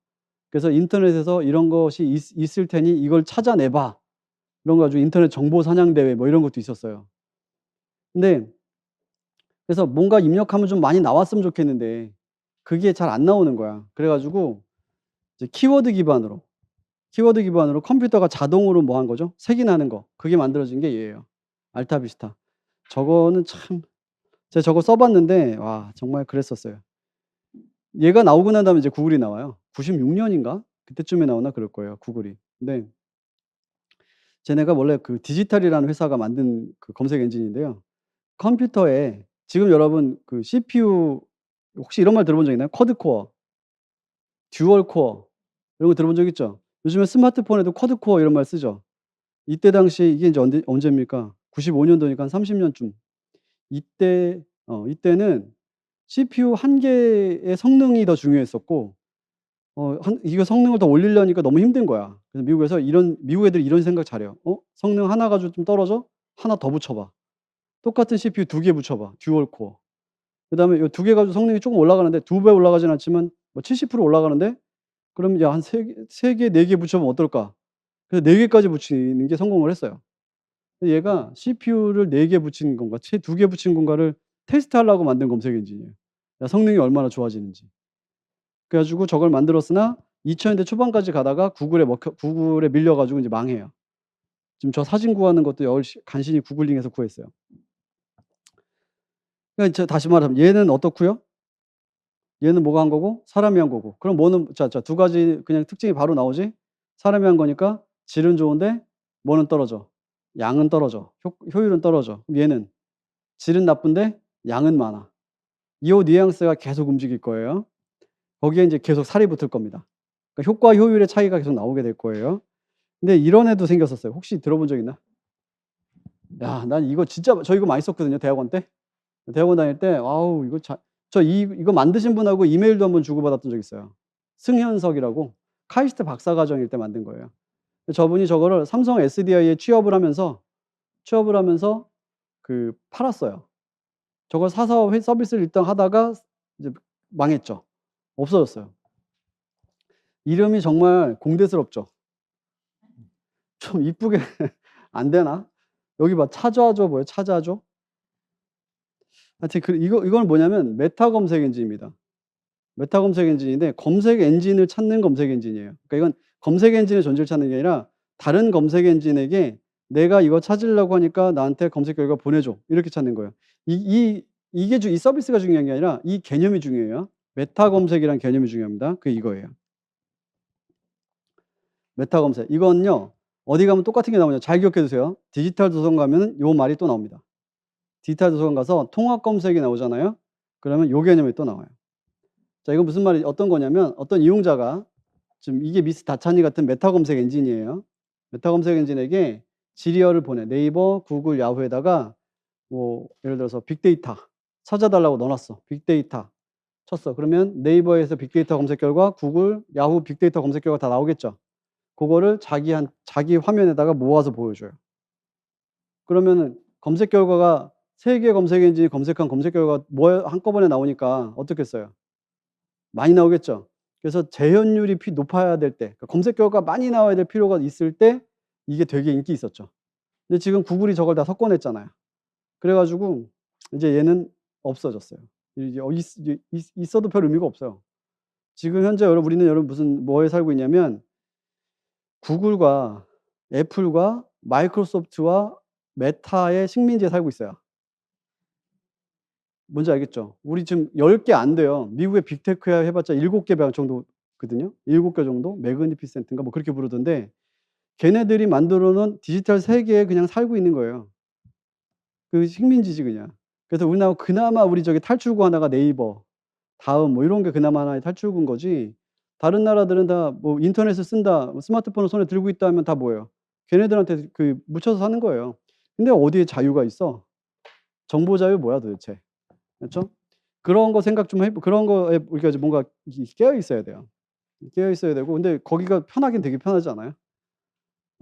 그래서 인터넷에서 '이런 것이 있을 테니 이걸 찾아내 봐.' 이런 거 가지고 인터넷 정보 사냥 대회 뭐 이런 것도 있었어요. 근데 그래서 뭔가 입력하면 좀 많이 나왔으면 좋겠는데 그게 잘 안 나오는 거야. 그래 가지고 이제 키워드 기반으로 컴퓨터가 자동으로 뭐 한 거죠? 색인하는 거. 그게 만들어진 게 얘예요. 알타비스타. 저거는 참 제가 저거 써 봤는데 와 정말 그랬었어요. 얘가 나오고 난 다음에 이제 구글이 나와요. 96 년인가? 그때쯤에 나오나 그럴 거예요, 구글이. 근데 쟤네가 원래 그 디지털이라는 회사가 만든 그 검색 엔진인데요. 컴퓨터에 지금 여러분 그 CPU 혹시 이런 말 들어본 적 있나요? 쿼드 코어, 듀얼 코어 이런 거 들어본 적 있죠? 요즘에 스마트폰에도 쿼드 코어 이런 말 쓰죠. 이때 당시에 이게 인제 언제입니까? 95 년도니까 한 30 년쯤. 이때는 CPU 한 개의 성능이 더 중요했었고 이거 성능을 더 올리려니까 너무 힘든 거야. 그래서 미국 애들이 이런 생각 잘해요. 성능 하나 가지고 좀 떨어져? 하나 더 붙여 봐. 똑같은 CPU 2개 붙여 봐. 듀얼 코어. 그다음에 요 2개 가지고 성능이 쪼금 올라가는데 2배 올라가진 않지만 뭐 70% 올라가는데 그럼 야 한 3 개, 4개 붙여 보면 어떨까? 그래서 4 개까지 붙이는 게 성공을 했어요. 얘가 CPU를 4개 붙인 건가 2개 붙인 건가를 테스트하려고 만든 검색 엔진이에요. 야 성능이 얼마나 좋아지는지. 그래 가지고 저걸 만들었으나 2000 년대 초반까지 가다가 구글에 밀려 가지고 이제 망해요. 지금 저 사진 구하는 것도 간신히 구글링해서 구했어요. 그러니까 다시 말하면 얘는 어떻고요? 얘는 뭐가 한 거고 사람이 한 거고. 그럼 뭐는 두 가지 그냥 특징이 바로 나오지? 사람이 한 거니까 질은 좋은데 뭐는 떨어져? 양은 떨어져. 효율은 떨어져. 그럼 얘는 질은 나쁜데 양은 많아. 요 뉘앙스가 계속 움직일 거예요. 거기에 인제 계속 살이 붙을 겁니다. 그러니까 효과 효율의 차이가 계속 나오게 될 거예요. 근데 이런 애도 생겼었어요. 혹시 들어본 적 있나? 야, 난 이거 진짜 저 이거 많이 썼거든요, 대학원 때. 대학원 다닐 때 아우 이거 이거 만드신 분하고 이메일도 한번 주고받았던 적 있어요. 승현석이라고 카이스트 박사과정일 때 만든 거예요. 저분이 저거를 삼성 SDI에 취업을 하면서 팔았어요. 저걸 사서 서비스를 일단 하다가 이제 망했죠. 없어졌어요. 이름이 정말 공대스럽죠. 좀 이쁘게 안 되나? 여기 봐. 찾아줘 뭐예요? 찾아줘? 하여튼 이거는 뭐냐면 메타 검색 엔진입니다. 메타 검색 엔진인데 검색 엔진을 찾는 검색 엔진이에요. 그러니까 이건 검색 엔진의 존재를 찾는 게 아니라 다른 검색 엔진에게 내가 이거 찾으려고 하니까 나한테 검색 결과 보내줘. 이렇게 찾는 거예요. 이 서비스가 중요한 게 아니라 이 개념이 중요해요. 메타 검색이라는 개념이 중요합니다. 이거예요. 메타 검색. 이건요. 어디 가면 똑같은 게 나오냐. 잘 기억해 두세요. 디지털 도서관 가면은 요 말이 또 나옵니다. 디지털 도서관 가서 통합 검색이 나오잖아요. 그러면 요 개념이 또 나와요. 자, 이건 무슨 말이 어떤 거냐면 어떤 이용자가 지금 이게 미스 다차니 같은 메타 검색 엔진이에요. 메타 검색 엔진에게 지리어를 보내. 네이버, 구글, 야후에다가 뭐 예를 들어서 빅데이터 찾아달라고 넣어놨어. 빅데이터 쳤어. 그러면 네이버에서 빅데이터 검색 결과, 구글, 야후 빅데이터 검색 결과 다 나오겠죠. 그거를 자기 화면에다가 모아서 보여줘요. 그러면은 검색 결과가 3개 검색 엔진이 검색한 검색 결과가 한꺼번에 나오니까 어떻겠어요? 많이 나오겠죠. 그래서 재현율이 높아야 될 때, 그러니까 검색 결과가 많이 나와야 될 필요가 있을 때 이게 되게 인기 있었죠. 근데 지금 구글이 저걸 다 섞어냈잖아요. 그래 가지고 이제 얘는 없어졌어요. 이제 있어도 별 의미가 없어요. 지금 현재 우리는 무슨 뭐에 살고 있냐면 구글과 애플과 마이크로소프트와 메타의 식민지에 살고 있어요. 뭔지 알겠죠? 우리 지금 10개 안 돼요. 미국의 빅테크 해봤자 7개 정도거든요. 7개 정도? 매그니피센트인가 뭐 그렇게 부르던데 걔네들이 만들어 놓은 디지털 세계에 그냥 살고 있는 거예요. 식민지지 그냥. 그래서 우리나라 그나마 우리 저기 탈출구 하나가 네이버, 다음 뭐 이런 게 그나마 하나의 탈출구인 거지 다른 나라들은 다 뭐 인터넷을 쓴다, 뭐 스마트폰을 손에 들고 있다 하면 다 뭐예요? 걔네들한테 묻혀서 사는 거예요. 근데 어디에 자유가 있어? 정보 자유 뭐야 도대체? 그렇죠? 그런 거 생각 좀 그런 거에 우리가 이제 뭔가 깨어 있어야 돼요. 깨어 있어야 되고 근데 거기가 편하긴 되게 편하지 않아요?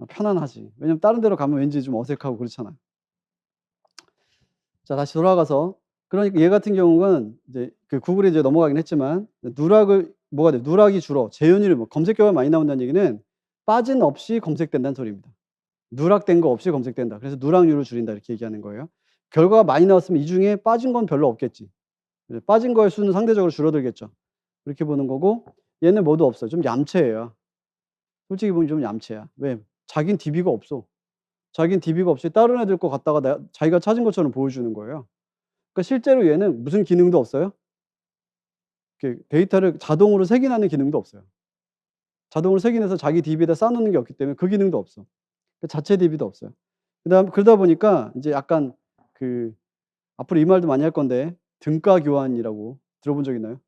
편안하지. 왜냐면 다른 데로 가면 왠지 좀 어색하고 그렇잖아요. 자, 다시 돌아가서 그러니까 얘 같은 경우는 이제 구글에 이제 넘어가긴 했지만 뭐가 돼? 누락이 줄어. 재현율이 검색 결과가 많이 나온다는 얘기는 빠진 없이 검색된다는 소리입니다. 누락된 거 없이 검색된다. 그래서 누락률을 줄인다 이렇게 얘기하는 거예요. 결과가 많이 나왔으면 이 중에 빠진 건 별로 없겠지. 빠진 거의 수는 상대적으로 줄어들겠죠. 그렇게 보는 거고 얘는 뭐도 없어요. 좀 얌체예요. 솔직히 보면 좀 얌체야. 왜? 자긴 DB가 없어. 자긴 DB가 없이 다른 애들 거 갖다가 자기가 찾은 것처럼 보여주는 거예요. 그러니까 실제로 얘는 무슨 기능도 없어요. 데이터를 자동으로 색인하는 기능도 없어요. 자동으로 색인해서 자기 DB에다 쌓아놓는 게 없기 때문에 그 기능도 없어. 자체 DB도 없어요. 그러다 보니까 이제 약간 앞으로 이 말도 많이 할 건데 등가 교환이라고 들어본 적 있나요?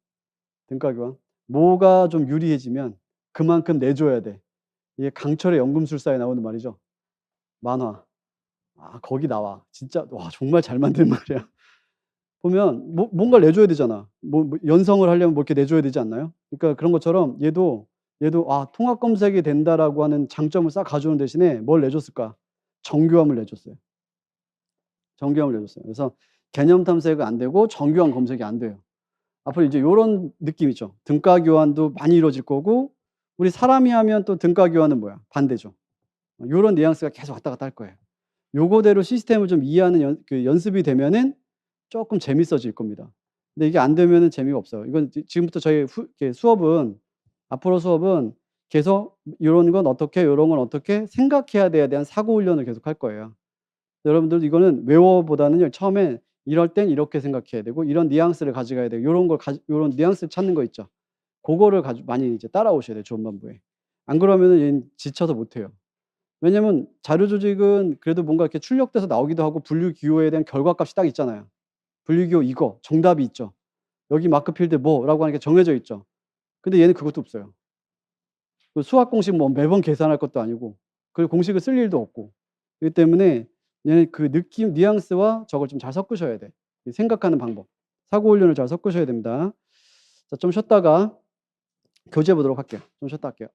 등가 교환. 뭐가 좀 유리해지면 그만큼 내줘야 돼. 이게 강철의 연금술사에 나오는 말이죠. 만화. 거기 나와. 진짜 와 정말 잘 만든 말이야. 보면 뭔가를 내줘야 되잖아. 연성을 하려면 뭐 이렇게 내줘야 되지 않나요? 그러니까 그런 것처럼 얘도 통합 검색이 된다라고 하는 장점을 싹 가져오는 대신에 뭘 내줬을까? 정교함을 내줬어요. 정교함을 내줬어요. 그래서 개념 탐색이 안 되고 정교한 검색이 안 돼요. 앞으로 이제 요런 느낌 있죠. 등가 교환도 많이 이루어질 거고 우리 사람이 하면 또 등가 교환은 뭐야? 반대죠. 요런 뉘앙스가 계속 왔다 갔다 할 거예요. 요거대로 시스템을 좀 이해하는 연습이 되면은 쪼끔 재밌어질 겁니다. 근데 이게 안 되면은 재미가 없어요. 이건 지금부터 저희 앞으로 수업은 계속 요런 건 어떻게 요런 건 어떻게 생각해야 돼에 대한 사고 훈련을 계속 할 거예요. 여러분들 이거는 외워보다는요. 처음에 이럴 땐 이렇게 생각해야 되고 이런 뉘앙스를 가져가야 되고 요런 뉘앙스를 찾는 거 있죠. 고거를 많이 이제 따라오셔야 돼요, 조은반부에. 안 그러면은 얘는 지쳐서 못 해요. 왜냐면 자료 조직은 그래도 뭔가 이렇게 출력돼서 나오기도 하고 분류 기호에 대한 결과값이 딱 있잖아요. 분류 기호 이거 정답이 있죠. 여기 마크 필드 뭐라고 하는 게 정해져 있죠. 근데 얘는 그것도 없어요. 그 수학 공식 뭐 매번 계산할 것도 아니고 그 공식을 쓸 일도 없고. 그렇기 때문에 얘는 그 느낌 뉘앙스와 저걸 좀 잘 섞으셔야 돼. 이 생각하는 방법. 사고 훈련을 잘 섞으셔야 됩니다. 자 좀 쉬었다가 교재 보도록 할게요. 좀 쉬었다 할게요.